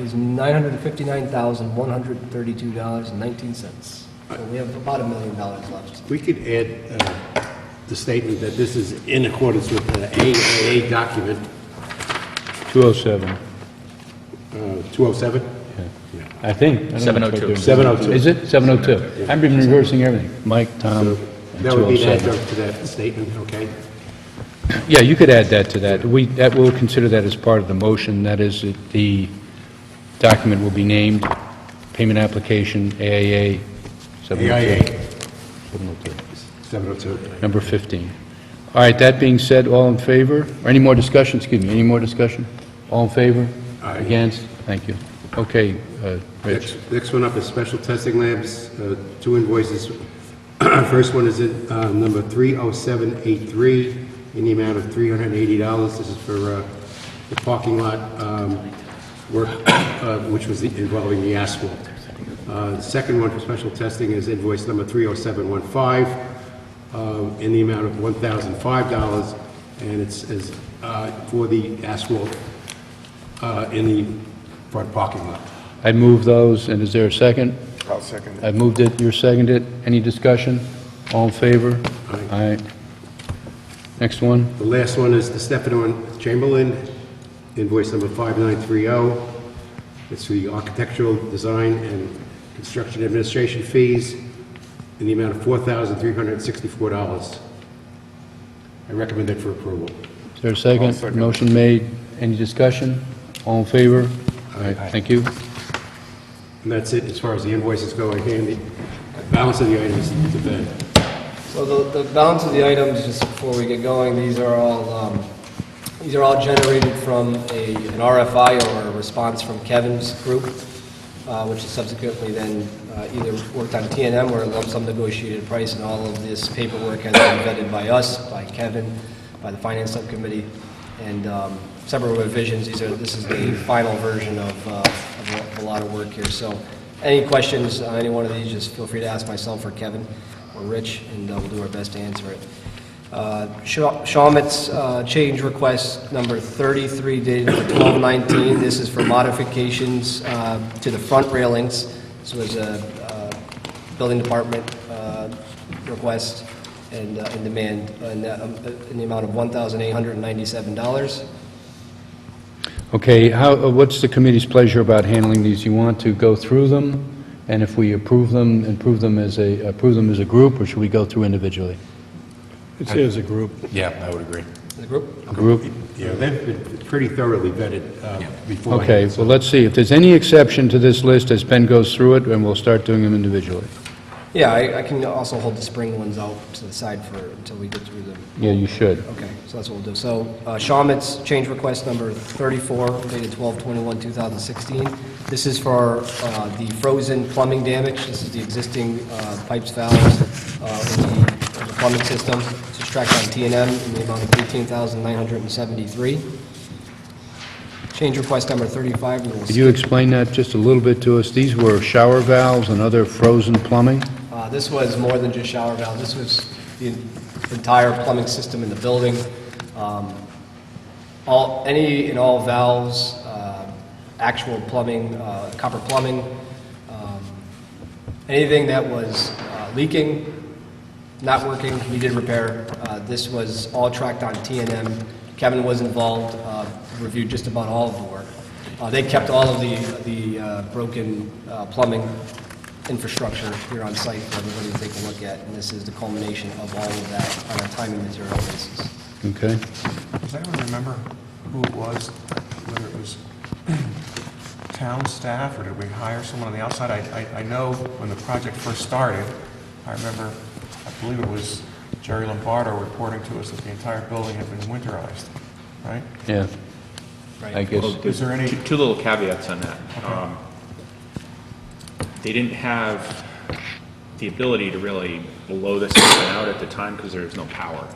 is $959,132.19. So we have about $1 million left. We could add the statement that this is in accordance with the AAA document 207. 207? I think. I don't know if I do. 702. Is it? 702. I've been reversing everything. Mike, Tom, and That would be an 207. adjunct to that statement, okay? Yeah, you could add that to that. We'll consider that as part of the motion. That is, that the document will be named Payment Application AAA 702. 702. Number 15. All right, that being said, all in favor? Or any more discussion? Excuse me, any more discussion? All in favor? Aye. Against? Thank you. Okay, Rich. Next one up is Special Testing Labs, 2 invoices. First one is number 30783 in the amount of $380. This is for the parking lot work, which was involving the asphalt. The second one for special testing is invoice number 30715 in the amount of $1,005, and it's for the asphalt in the front parking lot. I move those, and is there a second? I'll second it. I've moved it, you're seconded. Any discussion? All in favor? Aye. Next one. The last one is the Stefano Chamberlain, invoice number 5930. It's for the architectural design and construction administration fees in the amount of $4,364. I recommend it for approval. Is there a second? Motion made. Any discussion? All in favor? Aye. Thank you. And that's it as far as the invoices go. Again, the balance of the items to bed. So the balance of the items, just before we get going, these are all generated from an RFI or a response from Kevin's group, which is subsequently then either worked on T&M or a lump sum negotiated price, and all of this paperwork has been vetted by us, by Kevin, by the Finance Subcommittee, and several revisions. This is the final version of a lot of work here. So any questions on any one of these, just feel free to ask myself or Kevin or Rich, and we'll do our best to answer it. Shawmut's change request number 33 dated for 12/19. This is for modifications to the front railings. This was a building department request and demand in the amount of $1,897. Okay, what's the committee's pleasure about handling these? You want to go through them, and if we approve them as a group, or should we go through individually? It's as a group. Yeah, I would agree. The group? Group? Yeah, they've been pretty thoroughly vetted before. Okay, well, let's see. If there's any exception to this list as Ben goes through it, and we'll start doing them individually. Yeah, I can also hold the spring ones out to the side until we get through them. Yeah, you should. Okay, so that's what we'll do. So Shawmut's change request number 34, dated 12/21/2016. This is for the frozen plumbing damage. This is the existing pipes, valves in the plumbing system. It's tracked on T&M in the amount of $18,973. Change request number 35, we will Could you explain that just a little bit to us? These were shower valves and other frozen plumbing? This was more than just shower valve. This was the entire plumbing system in the building. Any and all valves, actual plumbing, copper plumbing, anything that was leaking, not working, needed repair. This was all tracked on T&M. Kevin was involved, reviewed just about all of the work. They kept all of the broken plumbing infrastructure here on site for everybody to take a look at, and this is the culmination of all of that on a time and material basis. Okay. Does anyone remember who it was, whether it was town staff, or did we hire someone on the outside? I know when the project first started, I believe it was Jerry Lombardo reporting to us that the entire building had been winterized, right? Yeah. I guess, Is there any, Two little caveats on that. They didn't have the ability to really blow this thing out at the time because there was no power.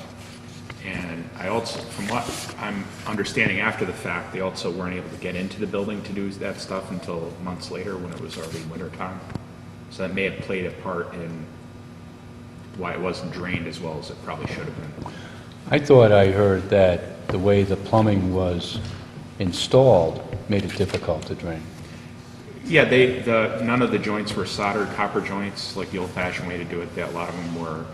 And I also, from what I'm understanding after the fact, they also weren't able to get into the building to do that stuff until months later when it was already winter time. So that may have played a part in why it wasn't drained as well as it probably should have been. I thought I heard that the way the plumbing was installed made it difficult to drain. Yeah, none of the joints were soldered copper joints like the old-fashioned way to do it. A lot of them were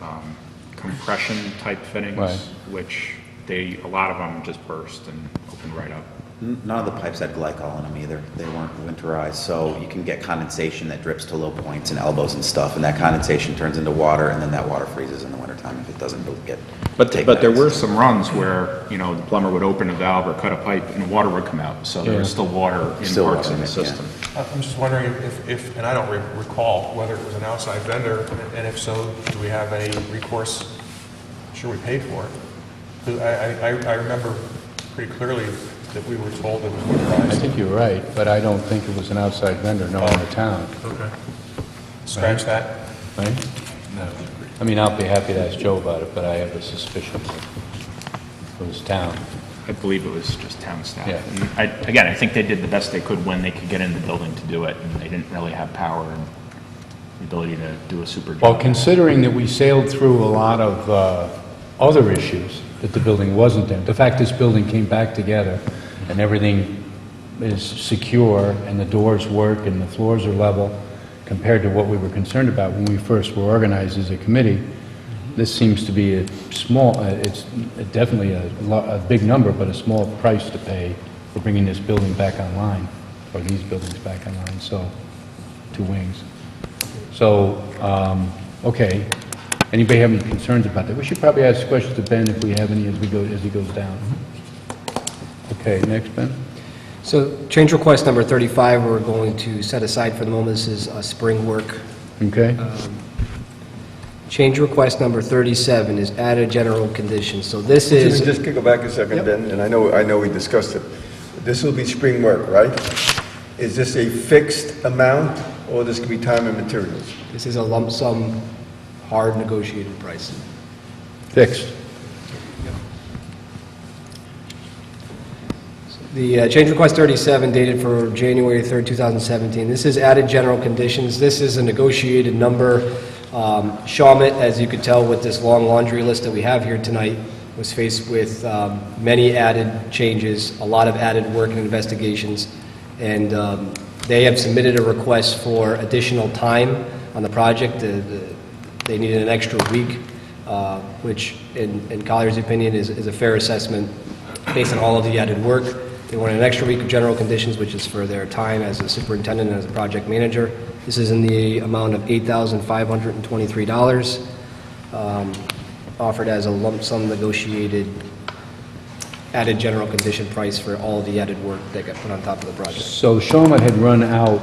compression-type fittings, Right. which a lot of them just burst and opened right up. None of the pipes had glycol in them either. They weren't winterized, so you can get condensation that drips to low points and elbows and stuff, and that condensation turns into water, and then that water freezes in the wintertime if it doesn't get But taken there out. were some runs where, the plumber would open a valve or cut a pipe and water would come out. So there was Yeah. still water in Still parts water of in the it, yeah. system. I'm just wondering if, and I don't recall whether it was an outside vendor, and if so, do we have any recourse? Sure, we paid for it. 'Cause I remember pretty clearly that we were told it was I winterized. think you're right, but I don't think it was an outside vendor, no, in the town, Okay. Scratch that. right? No. I mean, I'll be happy to ask Joe about it, but I have a suspicion that it was town. I believe it was just town staff. Yeah. And again, I think they did the best they could when they could get in the building to do it, and they didn't really have power and the ability to do a super job. Well, considering that we sailed through a lot of other issues, that the building wasn't there, the fact this building came back together and everything is secure and the doors work and the floors are level compared to what we were concerned about when we first were organized as a committee, this seems to be a small, it's definitely a big number, but a small price to pay for bringing this building back online, or these buildings back online, so, 2 wings. So, okay, anybody have any concerns about that? We should probably ask questions to Ben if we have any as he goes down. Okay, next, Ben? So change request number 35, we're going to set aside for the moment. This is spring work. Okay? Change request number 37 is added general conditions. So this Jimmy, is, just go back a second, Ben, and I know we discussed it. This will be spring work, right? Is this a fixed amount, or this could be time and materials? this is a lump sum, hard negotiated price. Fixed. The change request 37 dated for January 3rd, 2017. This is added general conditions. This is a negotiated number. Shawmut, as you could tell with this long laundry list that we have here tonight, was faced with many added changes, a lot of added work and investigations, and they have submitted a request for additional time on the project. They needed an extra week, which in Collier's opinion is a fair assessment based on all of the added work. They wanted an extra week of general conditions, which is for their time as a superintendent and as a project manager. This is in the amount of $8,523, offered as a lump sum negotiated added general condition price for all of the added work that got put on top of the project. So Shawmut had run out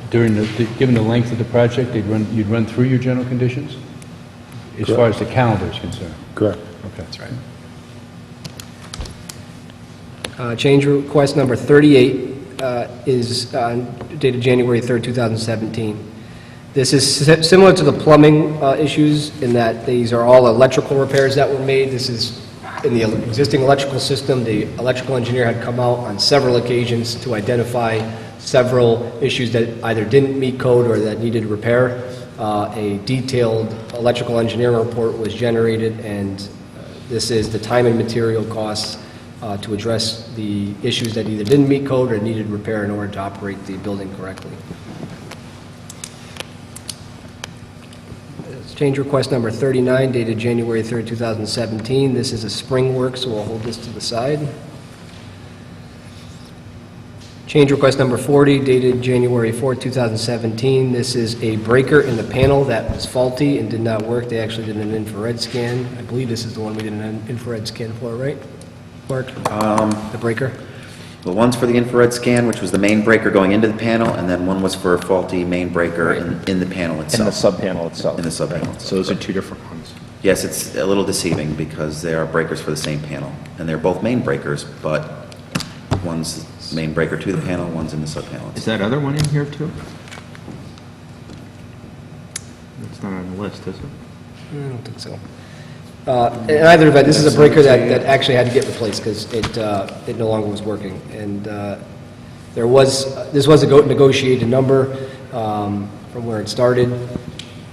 during given the length of the project, you'd run through your general conditions? As far as the calendar is concerned? Correct. Okay. That's right. Change request number 38 is dated January 3rd, 2017. This is similar to the plumbing issues in that these are all electrical repairs that were made. This is in the existing electrical system. The electrical engineer had come out on several occasions to identify several issues that either didn't meet code or that needed repair. A detailed electrical engineering report was generated, and this is the time and material costs to address the issues that either didn't meet code or needed repair in order to operate the building correctly. Change request number 39, dated January 3rd, 2017. This is a spring work, so we'll hold this to the side. Change request number 40, dated January 4th, 2017. This is a breaker in the panel that was faulty and did not work. They actually did an infrared scan. I believe this is the one we did an infrared scan for, right, Mark? The breaker? Well, one's for the infrared scan, which was the main breaker going into the panel, and then one was for a faulty main breaker in the panel In the itself. sub-panel itself. In the sub-panel itself. So those are two different ones. Yes, it's a little deceiving because they are breakers for the same panel, and they're both main breakers, but one's main breaker to the panel, one's in the sub-panel. Is that other one in here too? It's not on the list, is it? I don't think so. In either event, this is a breaker that actually had to get replaced because it no longer was working. And this was a negotiated number from where it started.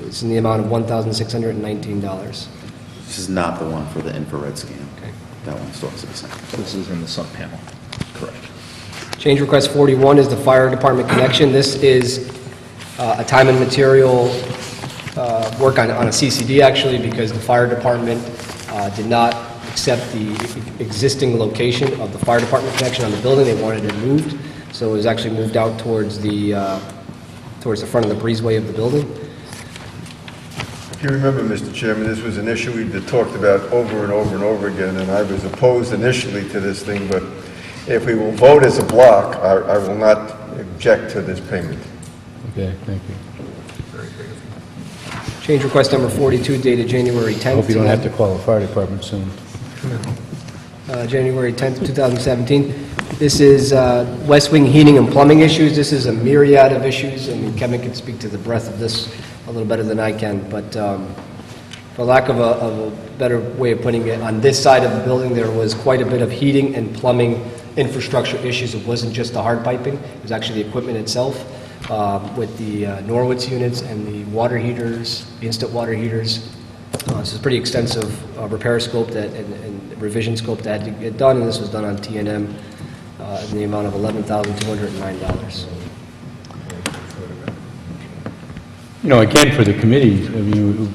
It's in the amount of $1,619. This is not the one for the infrared scan. Okay. That one still has to be sent. This is in the sub-panel. Correct. Change request 41 is the fire department connection. This is a time and material work on a CCD, actually, because the fire department did not accept the existing location of the fire department connection on the building. They wanted it moved, so it was actually moved out towards the front of the breezeway of the building. If you remember, Mr. Chairman, this was an issue we've talked about over and over and over again, and I was opposed initially to this thing, but if we will vote as a block, I will not object to this payment. Okay, thank you. Change request number 42 dated January 10th. I hope you don't have to call the fire department soon. January 10th, 2017. This is West Wing heating and plumbing issues. This is a myriad of issues, and Kevin can speak to the breadth of this a little better than I can, but for lack of a better way of putting it, on this side of the building, there was quite a bit of heating and plumbing infrastructure issues. It wasn't just the hard piping, it was actually the equipment itself, with the Norwitz units and the water heaters, the instant water heaters. This is a pretty extensive repair scope and revision scope that had to get done, and this was done on T&M in the amount of $11,209. You know, again, for the committee, I mean,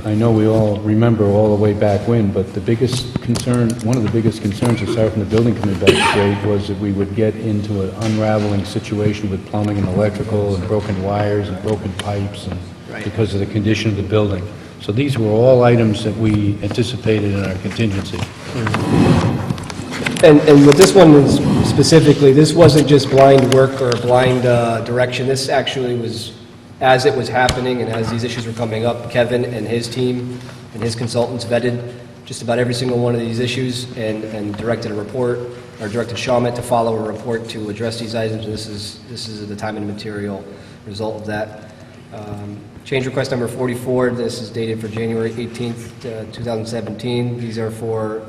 I know we all remember all the way back when, but the biggest concern, one of the biggest concerns aside from the building coming back to grade was that we would get into an unraveling situation with plumbing and electrical and broken wires and broken pipes and because of the condition of the building. So these were all items that we anticipated in our contingency. And with this one is specifically, this wasn't just blind work or blind direction. This actually was, as it was happening and as these issues were coming up, Kevin and his team and his consultants vetted just about every single one of these issues and directed a report, or directed Shawmut to follow a report to address these items. And this is the time and material result of that. Change request number 44, this is dated for January 18th, 2017. These are for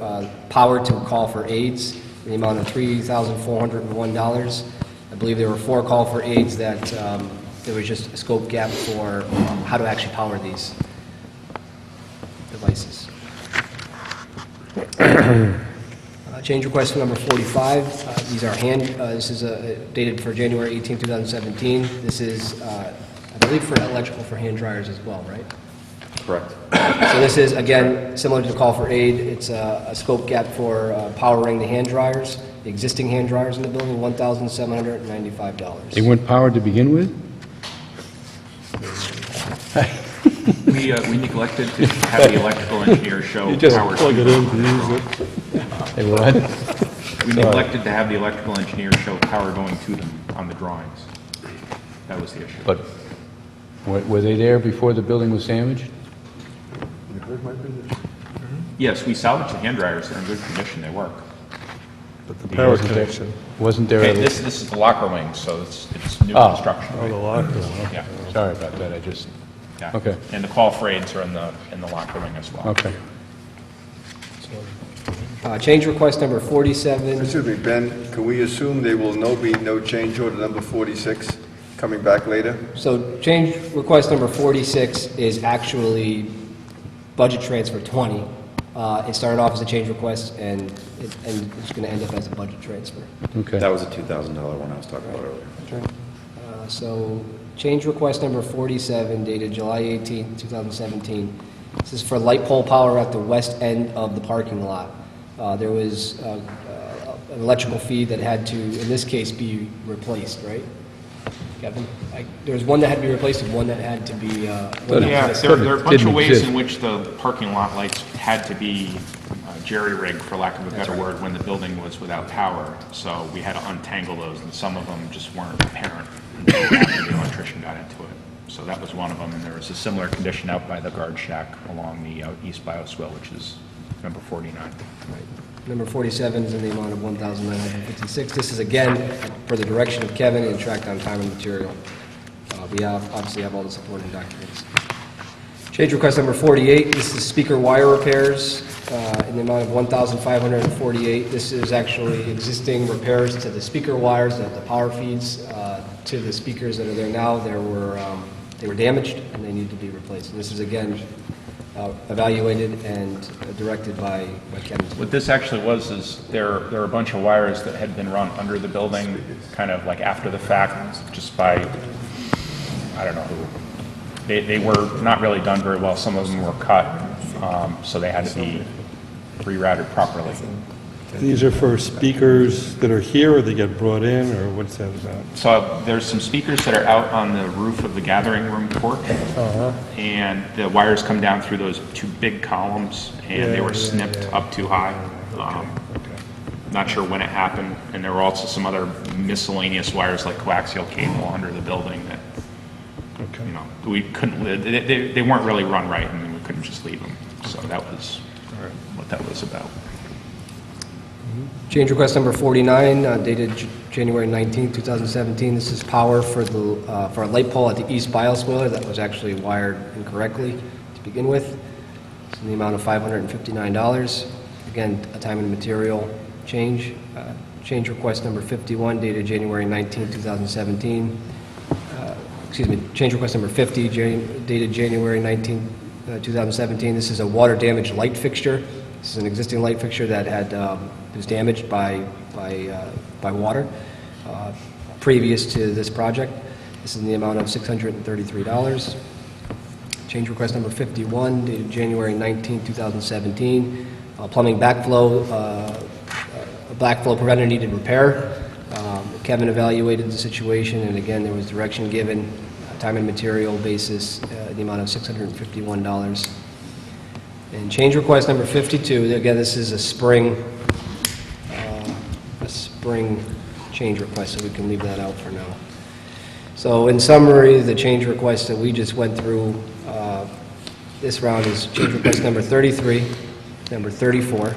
power to call for aids in the amount of $3,401. I believe there were 4 call for aids that there was just a scope gap for how to actually power these devices. Change request number 45, these are this is dated for January 18th, 2017. This is I believe for electrical for hand dryers as well, right? Correct. So this is, again, similar to the call for aid. It's a scope gap for powering the hand dryers, the existing hand dryers in the building, $1,795. They weren't powered to begin with? We neglected to have the electrical engineer show power. plug it in to use it. They what? We neglected to have the electrical engineer show power going to them on the drawings. That was the issue. But were they there before the building was damaged? You heard my position? Yes, we salvaged the hand dryers. They're in good condition. They work. But the power connection, Wasn't there Okay, a... this is the locker wing, so it's new Oh. construction. oh, the locker room, okay. Yeah, Sorry about that, I just... yeah. Okay. And the call fraids are in the locker wing as well. Okay. Change request number 47. Excuse me, Ben, can we assume there will be no change order number 46 coming back later? So change request number 46 is actually budget transfer 20. It started off as a change request, and it's going to end up as a budget transfer. Okay. That was a $2,000 one I was talking about earlier. So change request number 47 dated July 18, 2017. This is for light pole power at the west end of the parking lot. There was an electrical feed that had to, in this case, be replaced, right? Kevin? There was one that had to be replaced and one that had to be... one that Yeah, had to- there are a bunch Didn't of ways exist. in which the parking lot lights had to be jerry-rigged, for lack of a better word, when the building was without power. So we had to untangle those, and some of them just weren't apparent until after the electrician got into it. So that was one of them, and there was a similar condition out by the guard shack along the east bioswale, which is number 49. Number 47 is in the amount of $1,956. This is, again, for the direction of Kevin and tracked on time and material. We obviously have all the supporting documents. Change request number 48, this is speaker wire repairs in the amount of $1,548. This is actually existing repairs to the speaker wires, the power feeds to the speakers that are there now. They were damaged and they need to be replaced. And this is, again, evaluated and directed by Kevin. What this actually was is there are a bunch of wires that had been run under the building, kind of like after the fact, just by, I don't know who. They were not really done very well. Some of them were cut, so they had to be rerouted properly. These are for speakers that are here, or they get brought in, or what's that about? So there's some speakers that are out on the roof of the gathering room porch, and the wires come down through those two big columns, and they were snipped up too high. Not sure when it happened, and there were also some other miscellaneous wires like coaxial cable under the building that, you know, we couldn't live, they weren't really run right, and we couldn't just leave them. So that was what that was about. Change request number 49, dated January 19, 2017. This is power for a light pole at the east bioswale that was actually wired incorrectly to begin with. It's in the amount of $559. Again, a time and material change. Change request number 51, dated January 19, 2017. Excuse me, change request number 50, dated January 19, 2017. This is a water damaged light fixture. This is an existing light fixture that had was damaged by water previous to this project. This is in the amount of $633. Change request number 51, dated January 19, 2017. Plumbing backflow, a backflow preventer needed repair. Kevin evaluated the situation, and again, there was direction given, time and material basis, in the amount of $651. And change request number 52, again, this is a spring change request, so we can leave that out for now. So in summary, the change request that we just went through this round is change request number 33, number 34,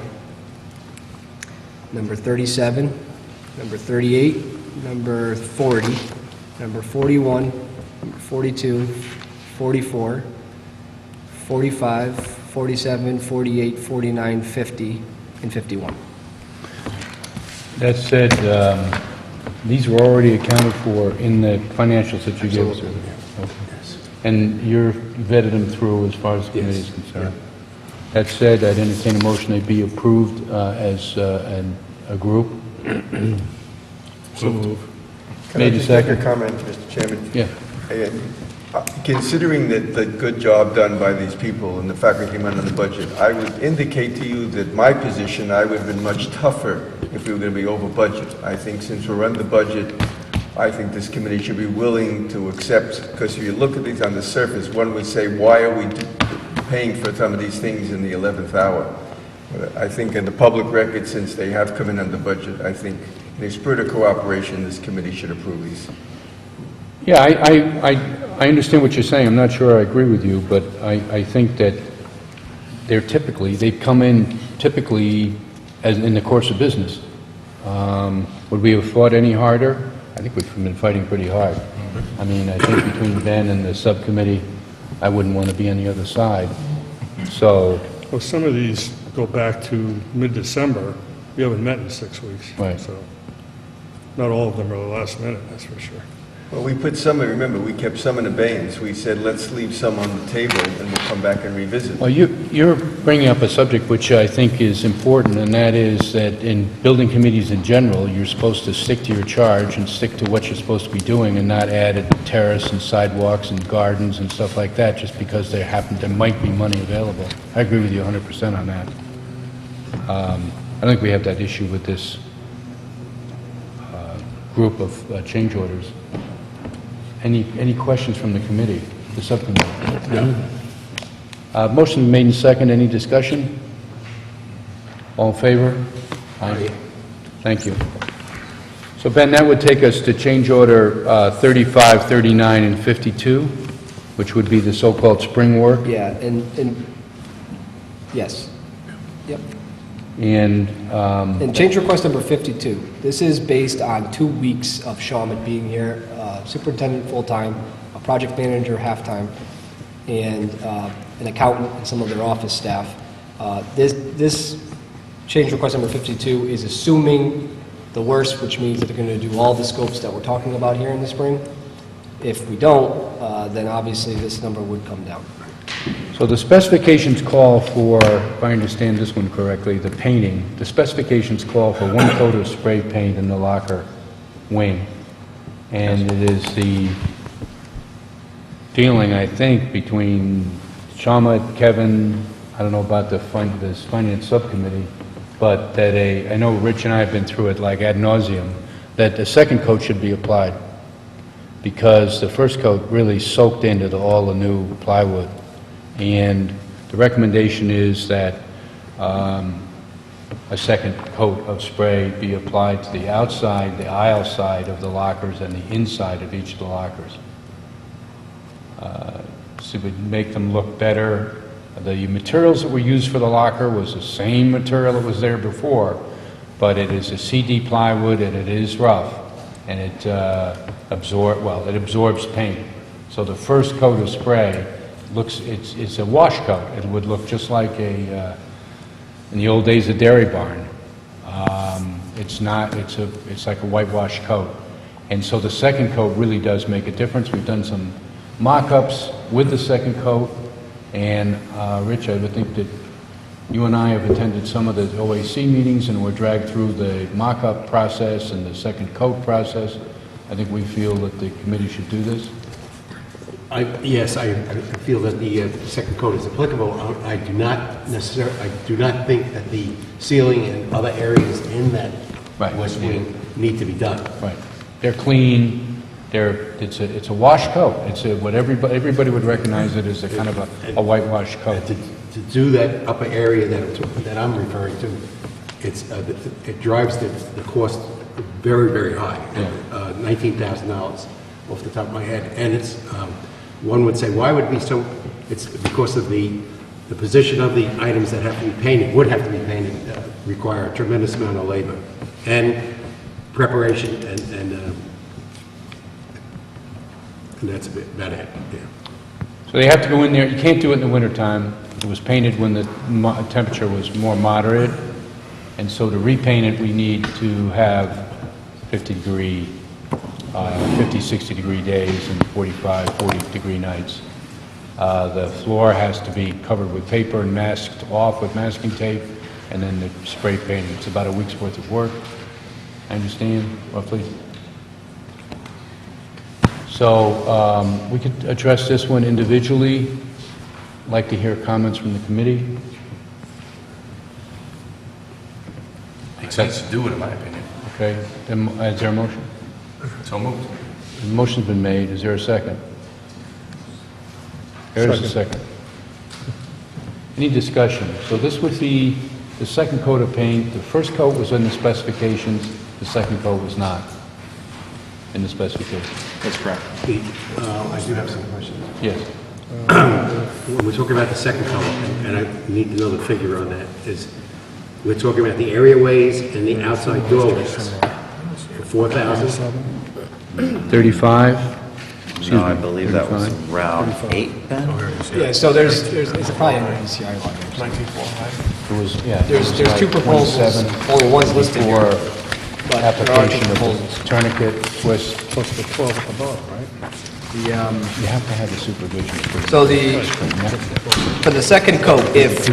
number 37, number 38, number 40, number 41, number 42, 44, 45, 47, 48, 49, 50, and 51. That said, these were already accounted for in the financials that you gave us. Okay. And you're vetted them through as far as the committee is concerned. That said, I'd entertain a motion they be approved as a group. So move. Can I Made a just make a second. comment, Mr. Chairman? Yeah. Considering the good job done by these people and the fact we came under the budget, I would indicate to you that my position, I would have been much tougher if we were going to be over budget. I think since we're under budget, I think this committee should be willing to accept, because if you look at these on the surface, one would say, why are we paying for some of these things in the 11th hour? But I think in the public record, since they have come in under budget, I think in a spirit of cooperation, this committee should approve these. Yeah, I understand what you're saying. I'm not sure I agree with you, but I think that they come in typically as in the course of business. Would we have fought any harder? I think we've been fighting pretty hard. I mean, I think between Ben and the subcommittee, I wouldn't want to be on the other side. So, Well, some of these go back to mid-December. We haven't met in 6 weeks. Right. So, not all of them are the last minute, that's for sure. Well, we put some, remember, we kept some in abeyance. We said, let's leave some on the table, and we'll come back and revisit. well, you're bringing up a subject which I think is important, and that is that in building committees in general, you're supposed to stick to your charge and stick to what you're supposed to be doing and not add a terrace and sidewalks and gardens and stuff like that just because there might be money available. I agree with you 100% on that. I don't think we have that issue with this group of change orders. Any questions from the committee, the subcommittee? Motion made and second. Any discussion? All in favor? Aye. Thank you. So Ben, that would take us to change order 35, 39, and 52, which would be the so-called spring work. Yeah, and yes. Yep. And And change request number 52. This is based on 2 weeks of Shawmut being here, superintendent full-time, a project manager half-time, and an accountant and some of their office staff. This change request number 52 is assuming the worst, which means that they're going to do all the scopes that we're talking about here in the spring. If we don't, then obviously this number would come down. so the specifications call for, if I understand this one correctly, the painting. The specifications call for 1 coat of spray paint in the locker wing. And it is the dealing, I think, between Shawmut, Kevin, I don't know about this finance subcommittee, but that I know Rich and I have been through it like ad nauseum, that the second coat should be applied because the first coat really soaked into all the new plywood. And the recommendation is that a second coat of spray be applied to the outside, the aisle side of the lockers and the inside of each of the lockers. So it would make them look better. The materials that were used for the locker was the same material that was there before, but it is a CD plywood and it is rough, and it absorbs paint. So the first coat of spray it's a wash coat. It would look just like in the old days, a dairy barn. It's like a whitewash coat. And so the second coat really does make a difference. We've done some mock-ups with the second coat, and Rich, I would think that you and I have attended some of the OAC meetings and were dragged through the mock-up process and the second coat process. I think we feel that the committee should do this. Yes, I feel that the second coat is applicable. I do not think that the ceiling and other areas in that Right. west wing need to be done. Right. They're clean, it's a wash coat. It's what everybody would recognize it as a kind of a whitewash coat. To do that upper area that I'm referring to, it drives the cost very, very high. Yeah. $19,000 off the top of my head. And it's, one would say, why would it be so? It's because of the position of the items that have to be painted, require a tremendous amount of labor and preparation, and that's about it. Yeah. So they have to go in there, you can't do it in the wintertime. It was painted when the temperature was more moderate, and so to repaint it, we need to have 50, 60 degree days and 45, 40 degree nights. The floor has to be covered with paper and masked off with masking tape, and then the spray painting. It's about a week's worth of work, I understand, roughly. So we could address this one individually. I'd like to hear comments from the committee. Makes sense to do it, in my opinion. Okay, then is there a motion? So moved. The motion's been made. Is there a second? There's a second. Any discussion? So this would be the second coat of paint. The first coat was in the specifications. The second coat was not. in the specification. That's correct. I do have some questions. Yes. When we're talking about the second color, and I need to know the figure on that, is we're talking about the areaways and the outside doorways for 4,000? 35? No, I believe that was 35. around 8, Ben? Yeah, so there's it's probably an ECI law. 1945. It was, yeah. There's two proposals, 27 only one's listed here. for But there are two application of proposals. the tourniquet twist. Plus the 12 at the bottom, right? The, You have to have the supervision. for- So for the second coat, if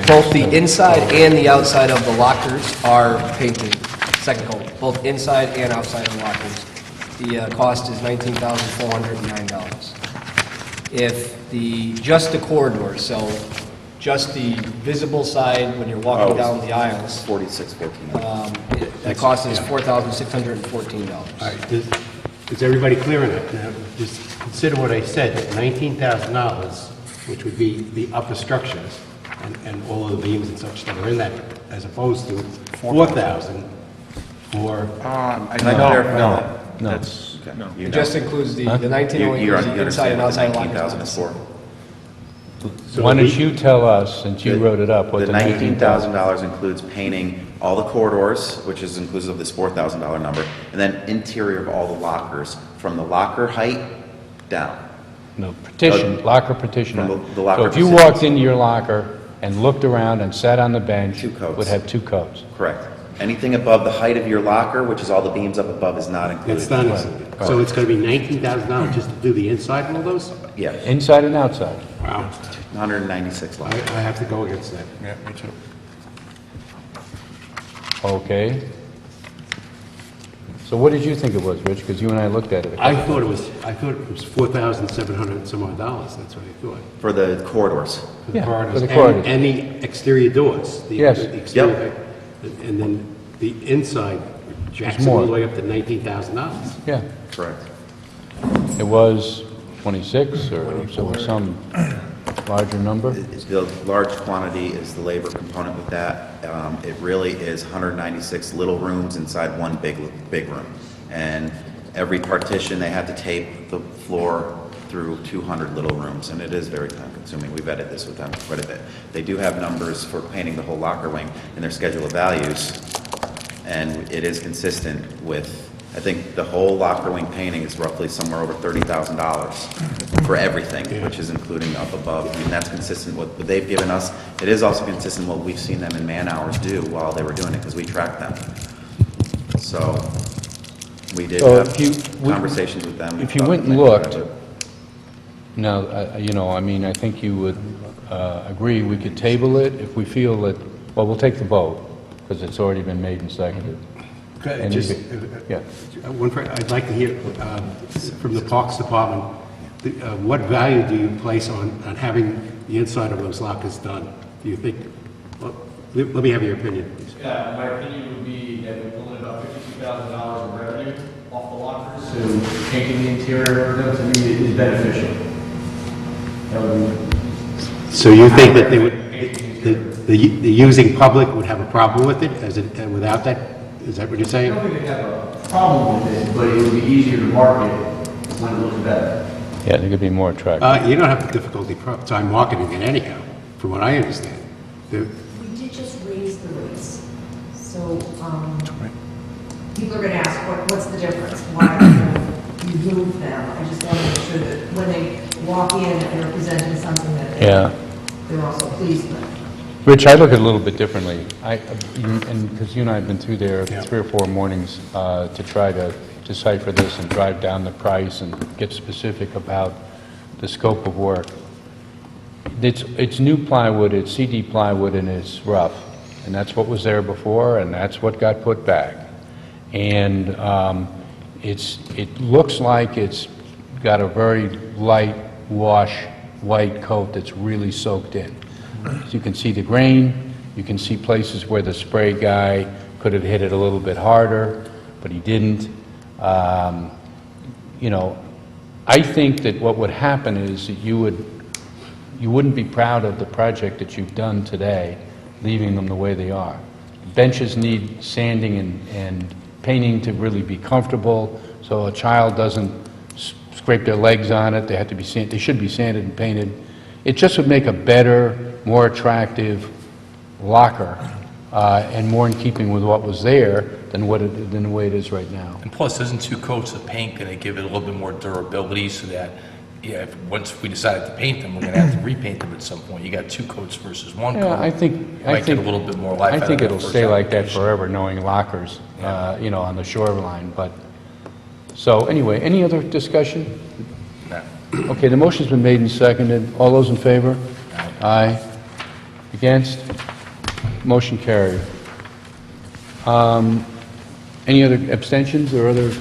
both the inside and the outside of the lockers are painted, second coat, both inside and outside of the lockers, the cost is $19,409. If just the corridors, so just the visible side when you're walking Oh. down the aisles, 4614. that cost is $4,614. All right, is everybody clear on that? Now, just consider what I said, that $19,000, which would be the upper structures and all of the beams and such that are in that, as opposed to 4,000 for, Can I clarify that? No. That's, no. You It know. just includes the 19 only You includes the inside and understand what the outside 19,000 is lockers. for? Why don't you tell us, since you wrote it up, what The the $19,000... $19,000 includes painting all the corridors, which is inclusive of this $4,000 number, and then interior of all the lockers, from the locker height down. No, petition, locker petition. From the locker So if you petitions. walked into your locker and looked around and sat on the bench... Two coats. Would have two coats. Correct. Anything above the height of your locker, which is all the beams up above, is not included. it's not, so it's going to be $19,000 just to do the inside of all those? Yeah, Inside and outside. Wow. 196 I lockers. have to go against that. Yeah, me too. Okay. So what did you think it was, Rich? Because you and I looked at it. I thought it was 4,700 and some odd dollars, that's what I thought. For the corridors. For the Yeah, corridors. for the corridors. And the exterior doors. Yes. The exterior, and then the inside jacks it all more. the way up to $19,000. Yeah. Correct. It was 26 or so some larger number? The large quantity is the labor component with that. It really is 196 little rooms inside one big room. And every partition, they had to tape the floor through 200 little rooms, and it is very time consuming. We've edited this with them quite a bit. They do have numbers for painting the whole locker wing in their schedule of values, and it is consistent with, I think the whole locker wing painting is roughly somewhere over $30,000 for everything, which is including up above. And that's consistent with what they've given us. It is also consistent with what we've seen them in man-hours do while they were doing it, because we tracked them. So we did So have if you- conversations with them. If you about went and the looked, budget. now, you know, I mean, I think you would agree we could table it if we feel that, well, we'll take the vote, because it's already been made and seconded. And you Just, could- Yeah. I'd like to hear from the Parks Department, what value do you place on having the inside of those lockers done? Do you think, well, let me have your opinion, please. Yeah, my opinion would be that we pull in about $52,000 in revenue off the lockers. So painting the interior of them, to me, is beneficial. That would be. So you think that they would, the using public would have a problem with it, without that? Is that what you're I saying? don't think they'd have a problem with it, but it would be easier to market when it looks better. Yeah, they could be more attractive. You don't have the difficulty time marketing it anyhow, from what I understand. We did just raise the rates, so, people are gonna ask, what's the difference? Why do you move them? I just wanna make sure that when they walk in, that they're presenting something that Yeah. they're also pleased with. Rich, I look at it a little bit differently. And because you and I have been through there 3 or 4 mornings to try to decipher this and drive down the price and get specific about the scope of work. It's new plywood, it's CD plywood, and it's rough. And that's what was there before, and that's what got put back. And it looks like it's got a very light wash white coat that's really soaked in. So you can see the grain, you can see places where the spray guy could have hit it a little bit harder, but he didn't. You know, I think that what would happen is that you wouldn't be proud of the project that you've done today, leaving them the way they are. Benches need sanding and painting to really be comfortable, so a child doesn't scrape their legs on it. They have to be they should be sanded and painted. It just would make a better, more attractive locker, and more in keeping with what was there than the way it is right now. And plus, isn't 2 coats of paint going to give it a little bit more durability so that, yeah, once we decided to paint them, we're going to have to repaint them at some point. You got 2 coats versus 1 coat. Yeah, I think, Might get a little bit more life out I of think that it'll first stay like that application. forever, knowing lockers, you know, on the shoreline, but, so anyway, any other discussion? No. Okay, the motion's been made and seconded. All those in favor? Aye. Against? Motion carried. Any other abstentions or other?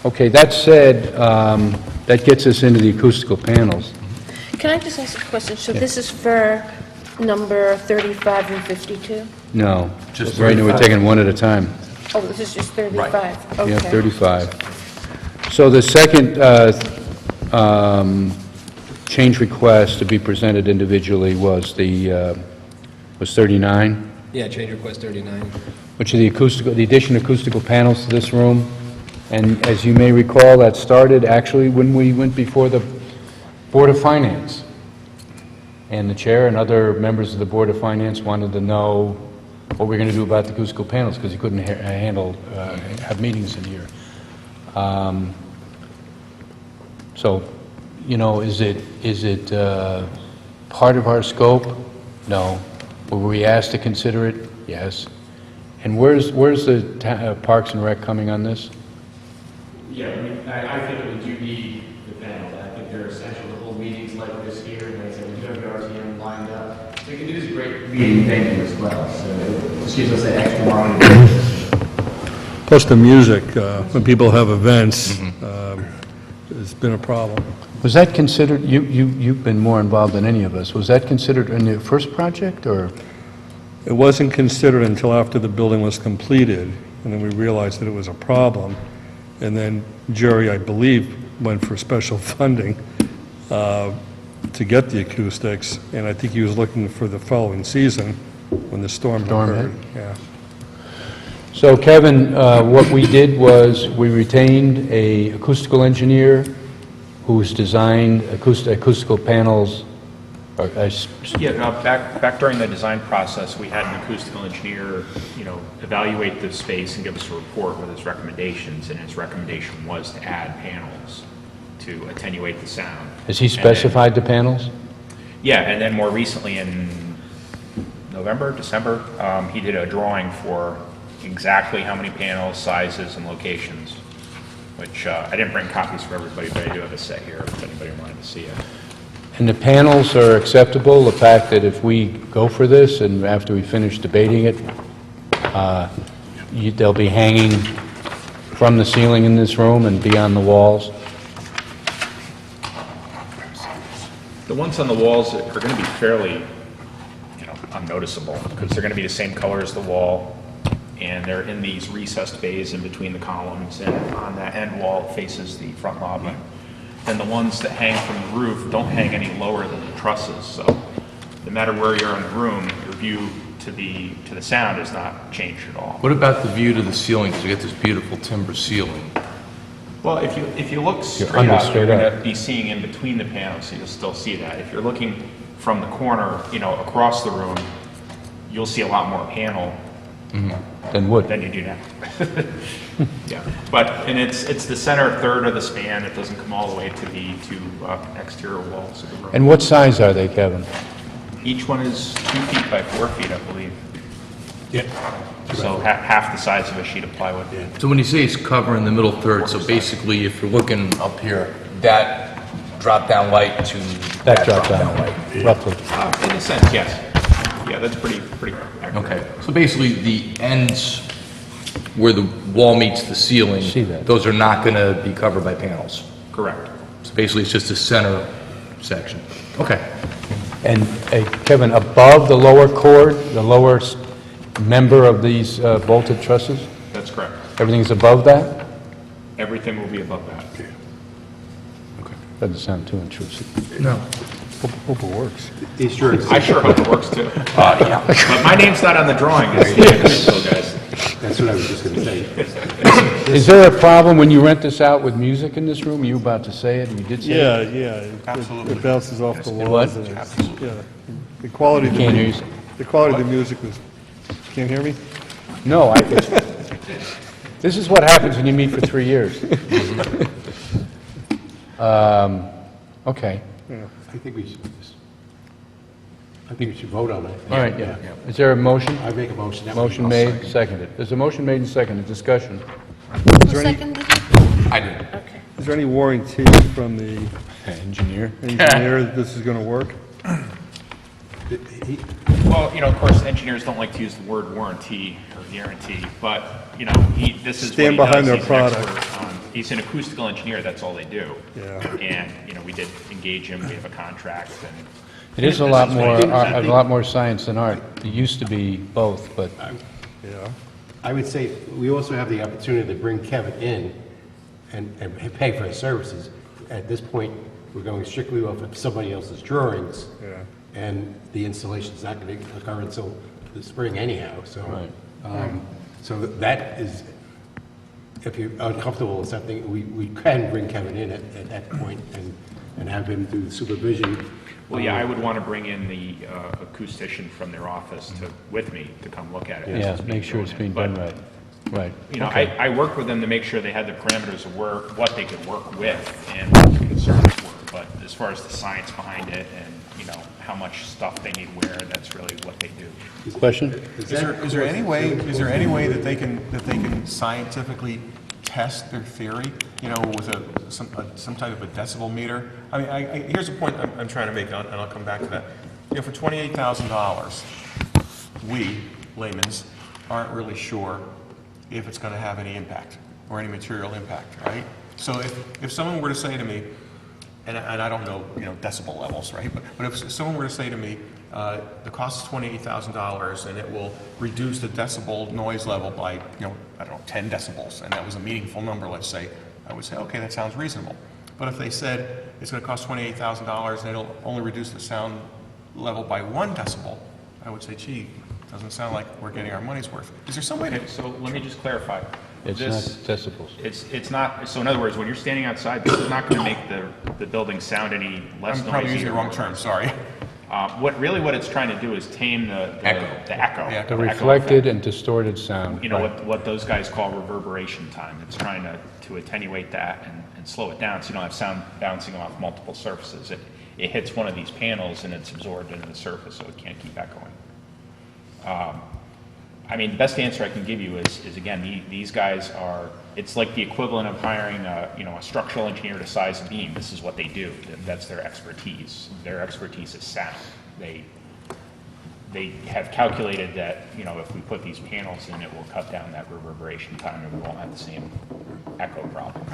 Okay, that said, that gets us into the acoustical panels. Can I just ask a question? So this is for number 35 and 52? No. Just Right now, we're 35. taking one at a time. Oh, this is just 35? Okay. Yeah, 35. So the second change request to be presented individually was was 39, Yeah, change request 39. which is the addition of acoustical panels to this room. And as you may recall, that started actually when we went before the Board of Finance. And the chair and other members of the Board of Finance wanted to know what we're going to do about the acoustical panels, because he couldn't have meetings in here. So, you know, is it part of our scope? No. Were we asked to consider it? Yes. And where's the Parks and Rec coming on this? Yeah, I think that we do need the panels. I think they're essential to hold meetings like this here, and like I said, we do have the RTM lined up. So it is a great meeting venue as well, so it just gives us that extra margin. Plus the music, when people have events, it's been a problem. Was that considered, you've been more involved than any of us, was that considered in the first project, or? It wasn't considered until after the building was completed, and then we realized that it was a problem. And then Jerry, I believe, went for special funding to get the acoustics, and I think he was looking for the following season when the storm occurred. Yeah. So Kevin, what we did was, we retained a acoustical engineer who's designed acoustical panels. Back during the design process, we had an acoustical engineer, you know, evaluate the space and give us a report with his recommendations, and his recommendation was to add panels to attenuate the sound. Has he And then- specified the panels? Yeah, and then more recently in November, December, he did a drawing for exactly how many panels, sizes, and locations, which I didn't bring copies for everybody, but I do have a set here if anybody wanted to see it. And the panels are acceptable, the fact that if we go for this, and after we finish debating it, they'll be hanging from the ceiling in this room and be on the walls? The ones on the walls are going to be fairly, you know, unnoticeable, because they're going to be the same color as the wall, and they're in these recessed bays in between the columns, and on that end wall faces the front lobby. And the ones that hang from the roof don't hang any lower than the trusses, so no matter where you're in the room, your view to the sound is not changed at all. What about the view to the ceiling? Because you get this beautiful timber ceiling. Well, if you look straight under up, straight you're going up. to be seeing in between the panels, so you'll still see that. If you're looking from the corner, you know, across the room, you'll see a lot more panel Then wood. than you do now. Yeah, and it's the center third of the span. It doesn't come all the way to the two exterior walls of the room. And what size are they, Kevin? Each one is 2 feet by 4 feet, I believe. Yeah. So half the size of a sheet of plywood. So when you say it's covering the middle third, so basically if you're looking up here, that drop-down light to That drop down, light. roughly. In a sense, yes. Yeah, that's pretty accurate. Okay, so basically the ends where the wall meets the ceiling, See that. those are not going to be covered by panels. Correct. So basically it's just a center section. Okay. And Kevin, above the lower cord, the lower member of these bolted trusses, That's correct. everything's above that? Everything will be above that. Doesn't sound too intrusive. No. Hope it works. He's sure. I sure hope it works too. Yeah. But my name's not on the drawing, so guys. That's what I was just going to say. Is there a problem when you rent this out with music in this room? You about to say it, you did say it? Yeah. Absolutely. It bounces off the What? walls. And yeah. The quality of the Can't hear you. the quality of the music was, can't hear me? No, this is what happens when you meet for 3 years. Okay, I think we should vote on it. all right, yeah. Is there a motion? I make a motion. that we- Motion I'll made, second. seconded. There's a motion made and seconded, discussion. Who seconded it? I did. Okay. Is there any warranty from the Engineer? engineer that this is going to work? Well, of course, engineers don't like to use the word warranty or guarantee, but, this is what Stand he does. behind their He's an product. expert on- He's an acoustical engineer, that's all they do. Yeah. And, we did engage him, we have a contract, and It is a lot more science than art. It used to be both, but Yeah. I would say, we also have the opportunity to bring Kevin in and pay for his services. At this point, we're going strictly off of somebody else's drawings. Yeah. And the installation's not going to occur until the spring anyhow, so. So that is, if you're uncomfortable with something, we can bring Kevin in at that point and have him do the supervision. well, yeah, I would want to bring in the acoustician from their office with me to come look at it. yeah, as it's make sure it's being done But, right. Right. I worked with them to make sure they had the parameters of what they could work with and what the concerns were. But as far as the science behind it and, how much stuff they need where, that's really what they do. Question? Is there any way that they can scientifically test their theory, with some type of a decibel meter? I mean, here's a point I'm trying to make, and I'll come back to that. For $28,000, we, laymen's, aren't really sure if it's going to have any impact or any material impact, right? So if someone were to say to me, and I don't know, decibel levels, right? But if someone were to say to me, the cost is $28,000 and it will reduce the decibel noise level by, 10 decibels, and that was a meaningful number, let's say, I would say, okay, that sounds reasonable. But if they said it's going to cost $28,000 and it'll only reduce the sound level by 1 decibel, I would say, gee, doesn't sound like we're getting our money's worth. Is there some way to... Okay, so let me just clarify. It's not decibels. It's not, so in other words, when you're standing outside, this is not going to make the building sound any less noisy. I'm probably using the or wrong more term, noisy. sorry. What it's trying to do is tame the echo. Yeah. The echo reflected effect. and distorted sound. What those guys call reverberation time. It's trying to attenuate that and slow it down so you don't have sound bouncing off multiple surfaces. It hits one of these panels and it's absorbed into the surface, so it can't keep echoing. The best answer I can give you is again, these guys are, it's like the equivalent of hiring a structural engineer to size a beam. This is what they do. That's their expertise. Their expertise is sound. They have calculated that, if we put these panels in, it will cut down that reverberation time and we won't have the same echo problem.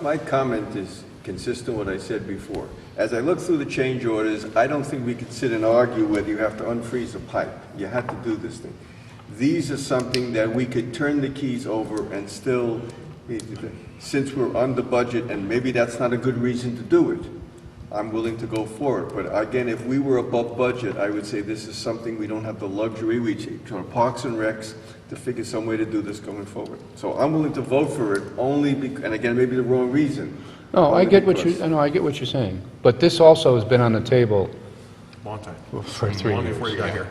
My comment is consistent with what I said before. As I look through the change orders, I don't think we could sit and argue whether you have to unfreeze a pipe. You have to do this thing. These are something that we could turn the keys over and still, since we're under budget, and maybe that's not a good reason to do it, I'm willing to go for it. But again, if we were above budget, I would say this is something we don't have the luxury, we turn Parks and Recs to figure some way to do this going forward. So I'm willing to vote for it only because, and again, maybe the wrong reason. No, I Only get what because- I get what you're saying. But this also has been on the table Long time. for 3 Long years. before you got here.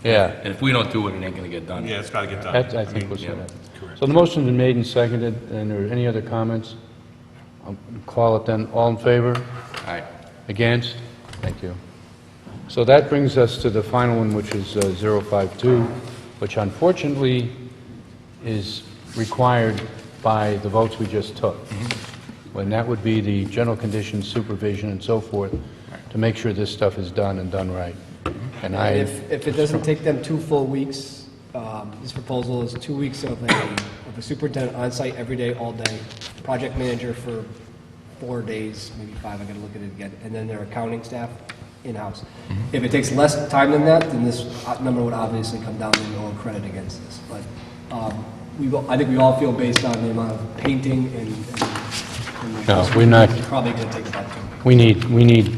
Yeah, And if we don't do it, it ain't gonna get done. Yeah, it's got to get done. that, I think was it. So the motion's been made and seconded, and are there any other comments? I'll call it then. All in favor? All right. Against? Thank you. So that brings us to the final one, which is 052, which unfortunately is required by the votes we just took. When that would be the general conditions, supervision, and so forth, to make sure this stuff is done and done right. And I, If it doesn't take them 2 full weeks, this proposal is 2 weeks of a superintendent on site every day, all day, project manager for 4 days, maybe 5, I gotta look at it again, and then their accounting staff in-house. If it takes less time than that, then this number would obviously come down and no credit against this. But I think we all feel based on the amount of painting and no, we're not, it's probably gonna take about 2 weeks. We need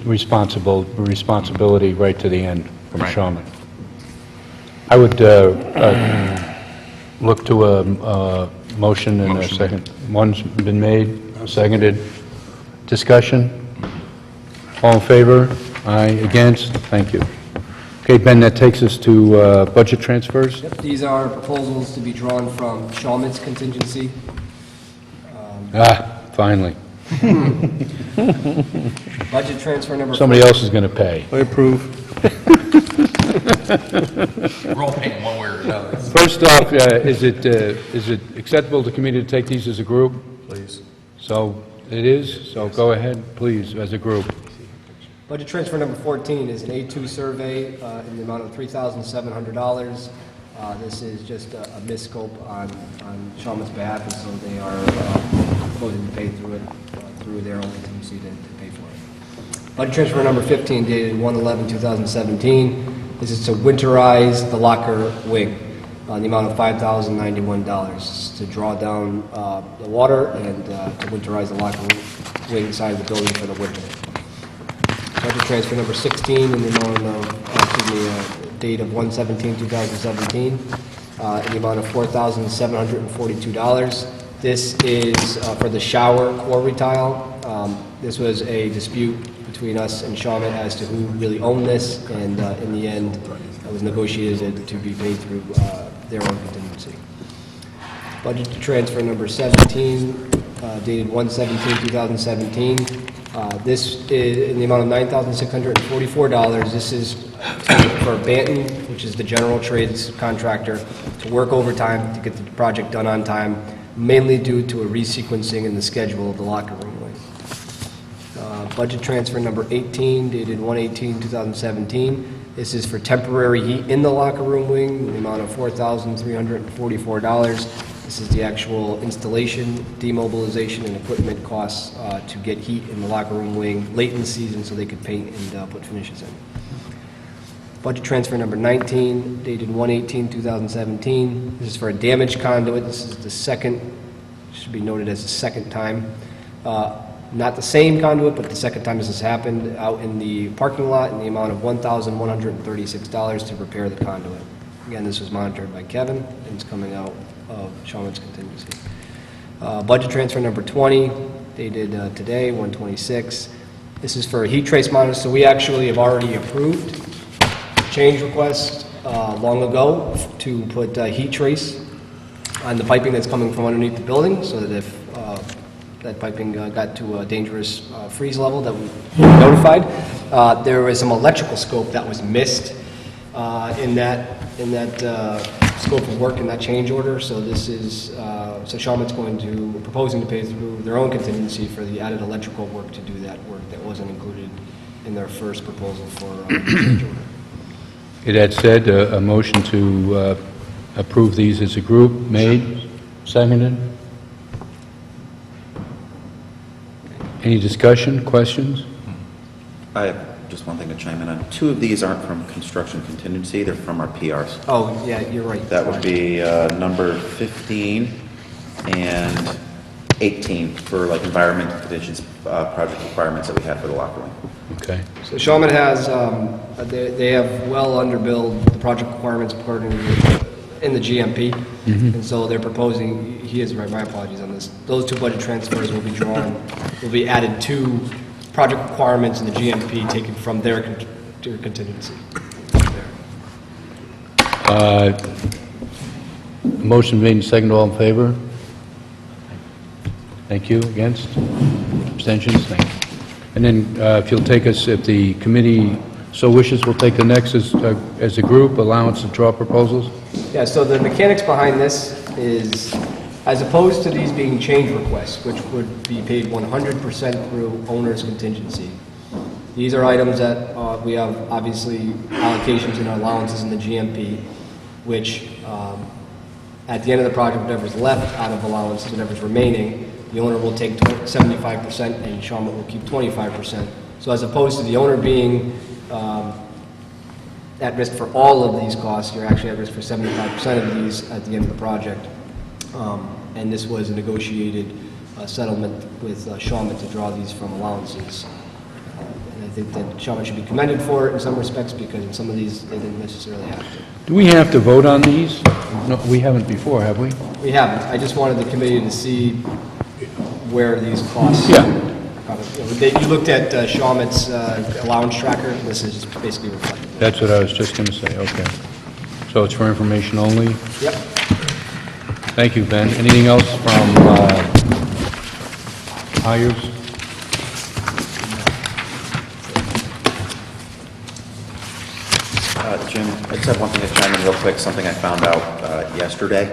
responsibility right to the end from Right. Shawmut. I would look to a motion and a Motion second. One's been made, seconded. Discussion? All in favor? Aye. Against? Thank you. Okay, Ben, that takes us to budget transfers. Yep, these are proposals to be drawn from Shawmut's contingency. Finally. Budget transfer number... Somebody else is going to pay. I approve. We're all paying one way or another. First off, is it acceptable to committee to take these as a group? Please. So it is, so go ahead, please, as a group. Budget transfer number 14 is an A2 survey in the amount of $3,700. This is just a misscope on Shawmut's behalf, and so they are proposing to pay through it, through their own contingency to pay for it. Budget transfer number 15 dated 1/11/2017. This is to winterize the locker wing on the amount of $5,091 to draw down the water and to winterize the locker wing side of the building for the winter. Budget transfer number 16 in the amount of, date of 1/17/2017, in the amount of $4,742. This is for the shower core retile. This was a dispute between us and Shawmut as to who really owned this, and in the end, it was negotiated to be paid through their own contingency. Budget transfer number 17, dated 1/17/2017. This is in the amount of $9,644. This is for Banton, which is the general trades contractor, to work overtime to get the project done on time, mainly due to a resequencing in the schedule of the locker room wing. Budget transfer number 18, dated 1/18/2017. This is for temporary heat in the locker room wing, in the amount of $4,344. This is the actual installation, demobilization, and equipment costs to get heat in the locker room wing late in the season so they could paint and put finishes in. Budget transfer number 19, dated 1/18/2017. This is for a damaged conduit. This is the second, should be noted as the second time. Not the same conduit, but the second time this has happened out in the parking lot in the amount of $1,136 to repair the conduit. Again, this was monitored by Kevin, and it's coming out of Shawmut's contingency. Budget transfer number 20, dated today, 1/26. This is for a heat trace monitor, so we actually have already approved change request long ago to put heat trace on the piping that's coming from underneath the building, so that if that piping got to a dangerous freeze level that we were notified. There was some electrical scope that was missed in that scope of work in that change order. So this is so Shawmut's proposing to pay through their own contingency for the added electrical work to do that work that wasn't included in their first proposal for change order. It had said a motion to approve these as a group made, seconded. Any discussion, questions? I have just one thing to chime in on. Two of these aren't from construction contingency, they're from our PRs. Oh, yeah, you're right. That would be number 15 and 18 for like environmental conditions, project requirements that we had for the locker room. Okay. So Shawmut has, they have well underbilled the project requirements according to, in the GMP. And so they're proposing, he is right, my apologies on this, those two budget transfers will be drawn, will be added to project requirements in the GMP taken from their contingency. Motion made and seconded, all in favor? Thank you. Against? Abstentions? Thank you. And then if you'll take us, if the committee so wishes, we'll take the next as a group, allowance to draw proposals. Yeah, so the mechanics behind this is, as opposed to these being change requests, which would be paid 100% through owner's contingency, these are items that we have obviously allocations and allowances in the GMP, which at the end of the project, whatever's left out of allowances, whatever's remaining, the owner will take 75% and Shawmut will keep 25%. So as opposed to the owner being at risk for all of these costs, you're actually at risk for 75% of these at the end of the project. And this was a negotiated settlement with Shawmut to draw these from allowances And I think that Shawmut should be commended for it in some respects, because in some of these, they didn't necessarily have to. Do we have to vote on these? No, we haven't before, have we? We haven't. I just wanted the committee to see where these costs. Yeah. You looked at Shawmut's allowance tracker, and this is basically reflected. That's what I was just going to say, okay. So it's for information only? Yep. Thank you, Ben. Anything else from hires? Jim, I just have one thing to chime in real quick, something I found out yesterday.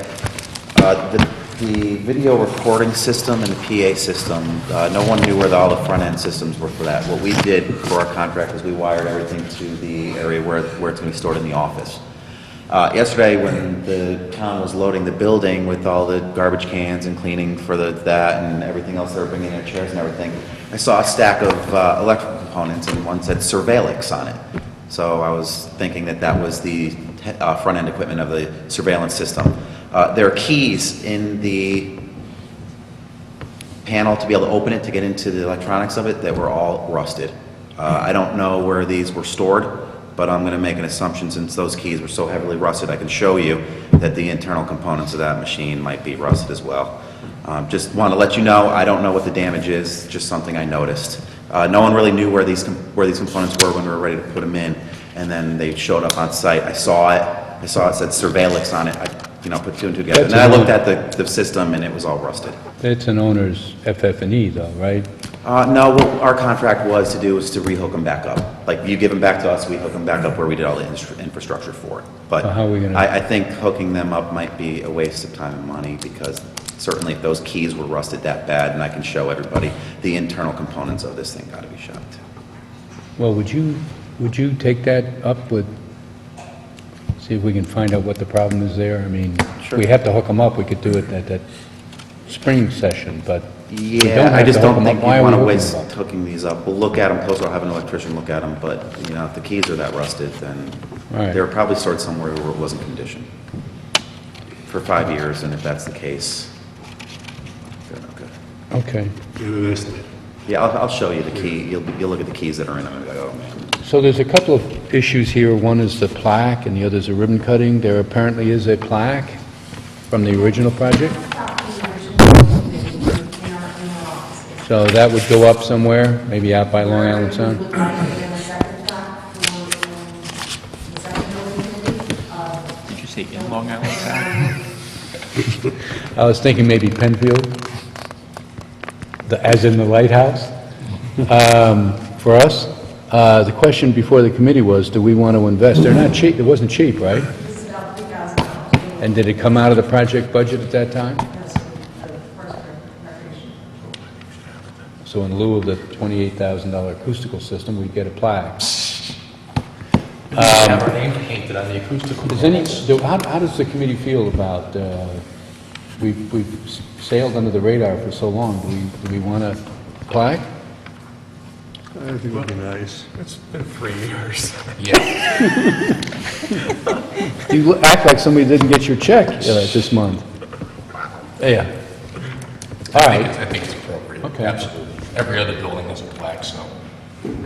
The video recording system and the PA system, no one knew where all the front-end systems were for that. What we did for our contract was we wired everything to the area where it's going to be stored in the office. Yesterday, when the town was loading the building with all the garbage cans and cleaning for that and everything else, they were bringing in chairs and everything, I saw a stack of electrical components, and one said Surveillix on it. So I was thinking that that was the front-end equipment of the surveillance system. There are keys in the panel to be able to open it, to get into the electronics of it, that were all rusted. I don't know where these were stored, but I'm going to make an assumption, since those keys were so heavily rusted, I can show you that the internal components of that machine might be rusted as well. Just want to let you know, I don't know what the damage is, just something I noticed. No one really knew where these components were when we were ready to put them in, and then they showed up on site. I saw it said Surveillix on it. I put two and two together. And then I looked at the system, and it was all rusted. It's an owner's FF&E though, right? No, what our contract was to rehook them back up. Like, you give them back to us, we hook them back up where we did all the infrastructure for it. But How are we gonna- I think hooking them up might be a waste of time and money, because certainly if those keys were rusted that bad, and I can show everybody, the internal components of this thing got to be shot. Well, would you take that up with, see if we can find out what the problem is there? I mean, if we have to hook them up, we could do it at that spring session, but we don't Yeah, I have just to hook don't them up. think Why you are we want to hooking waste them up? hooking these up. We'll look at them closer, I'll have an electrician look at them, but, if the keys are that rusted, then Right. they were probably stored somewhere where it wasn't conditioned for 5 years, and if that's the case, good, okay. Okay. You have an estimate. Yeah, I'll show you the key. You'll look at the keys that are in them and be like, oh, man. So there's a couple of issues here. One is the plaque, and the other is a ribbon cutting. There apparently is a plaque from the original project. So that would go up somewhere, maybe out by Long Island Sound? Did you say in Long Island Sound? I was thinking maybe Penfield, as in the lighthouse, for us. The question before the committee was, do we want to invest? They're not cheap, it wasn't cheap, right? This is about $3,000. And did it come out of the project budget at that time? That's for the first recreation. So in lieu of the $28,000 acoustical system, we'd get a plaque. Have our name painted on the acoustical. How does the committee feel about, we've sailed under the radar for so long, do we want a plaque? I think it would be nice. It's been 3 years. Yeah, You act like somebody didn't get your check this month. Yeah. All right. I think it's appropriate. Okay. Absolutely. Every other building has a plaque, so.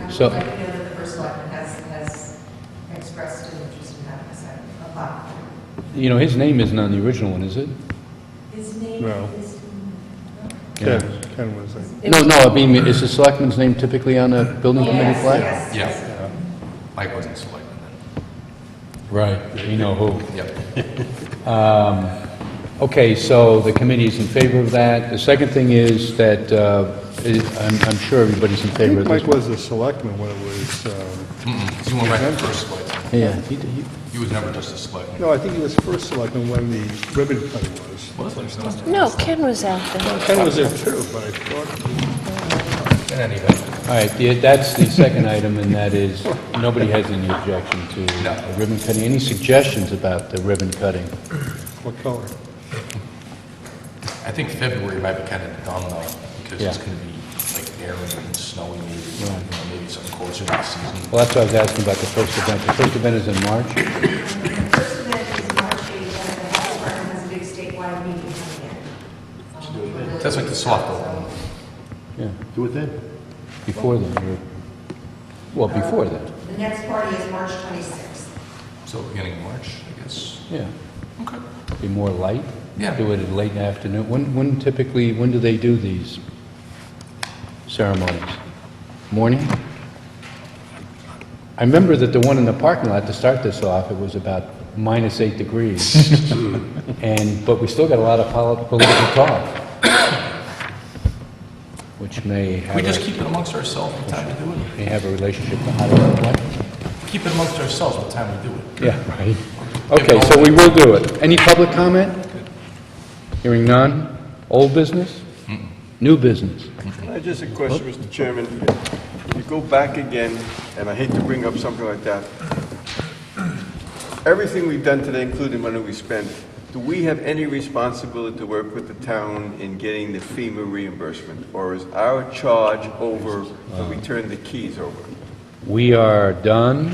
So- I would like to know that the first selectman has expressed an interest in having a plaque. His name isn't on the original one, is it? His name No. is... Ken was like, No, I mean, is the selectman's name typically on a building committee plaque? Yes, yes. Yeah. Mike wasn't selected then. Right, we know who. Yep. Okay, so the committee is in favor of that. The second thing is that, I'm sure everybody's in I favor think of this. Mike was the selectman when it was, He went right to first selectman. Yeah, He was never just a selectman. no, I think he was first selectman when the ribbon cutting was. No, Ken was after. Ken was there too, but I thought, In any event, all right, that's the second item, and that is, nobody has any objection to No. ribbon cutting. Any suggestions about the ribbon cutting? what color? I think February might be kind of done though, because it's Yeah. going to be like airy and snowy, maybe something closer to the season. Well, that's what I was asking about the first event. The first event is in March? The first event is March 8th, and the health department has a big statewide meeting coming in. That's like the soft open. Yeah, Do it then. before then. Well, before that, The next party is March 26th. So beginning of March, I guess. yeah. Okay. Be more light? Yeah. Do it at late afternoon? When typically, when do they do these ceremonies? Morning? I remember that the one in the parking lot, to start this off, it was about -8 degrees. But we still got a lot of political talk, which may We have, just keep it amongst ourselves what time to do it. may have a relationship to how to, Keep it amongst ourselves what time we do it. yeah, right. Okay, so we will do it. Any public comment? Hearing none? Old business? New business? Just a question, Mr. Chairman. You go back again, and I hate to bring up something like that. Everything we've done today, including money we spent, do we have any responsibility to work with the town in getting the FEMA reimbursement? Or is our charge over when we turn the keys over? We are done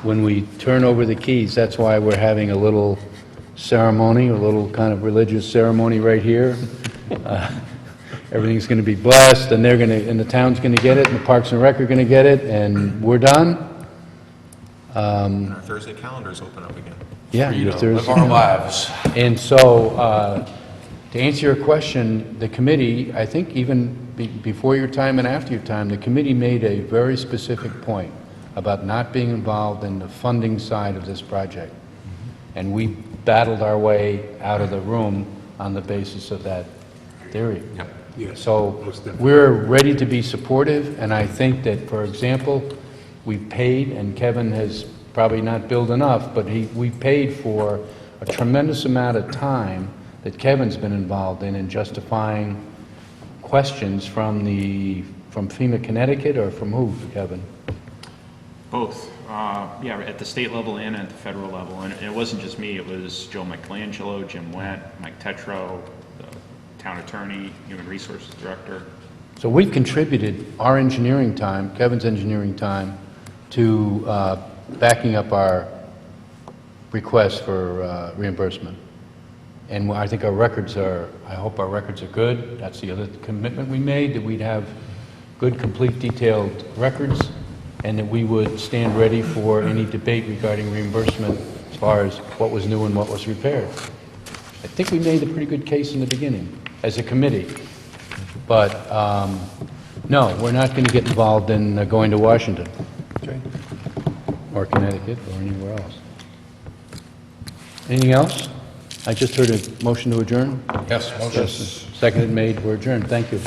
when we turn over the keys. That's why we're having a little ceremony, a little kind of religious ceremony right here. Everything's going to be blessed, and they're going to, and the town's going to get it, and the Parks and Rec are going to get it, and we're done. And our Thursday calendars open up again. Yeah, You your know, Thursday. live our lives. And so, to answer your question, the committee, I think even before your time and after your time, the committee made a very specific point about not being involved in the funding side of this project. And we battled our way out of the room on the basis of that theory. Yep. Yes, So most definitely. we're ready to be supportive, and I think that, for example, we've paid, and Kevin has probably not billed enough, but we paid for a tremendous amount of time that Kevin's been involved in justifying questions from FEMA Connecticut, or from who, Kevin? Both, yeah, at the state level and at the federal level. And it wasn't just me, it was Joe Michelangelo, Jim Went, Mike Tetro, the town attorney, human resources director. So we've contributed our engineering time, Kevin's engineering time, to backing up our request for reimbursement. And I think our records are, I hope our records are good. That's the other commitment we made, that we'd have good, complete, detailed records, and that we would stand ready for any debate regarding reimbursement as far as what was new and what was repaired. I think we made a pretty good case in the beginning, as a committee. But, no, we're not going to get involved in going to Washington. Or Connecticut, or anywhere else. Anything else? I just heard a motion to adjourn. Yes, motion. Seconded, made, we're adjourned. Thank you.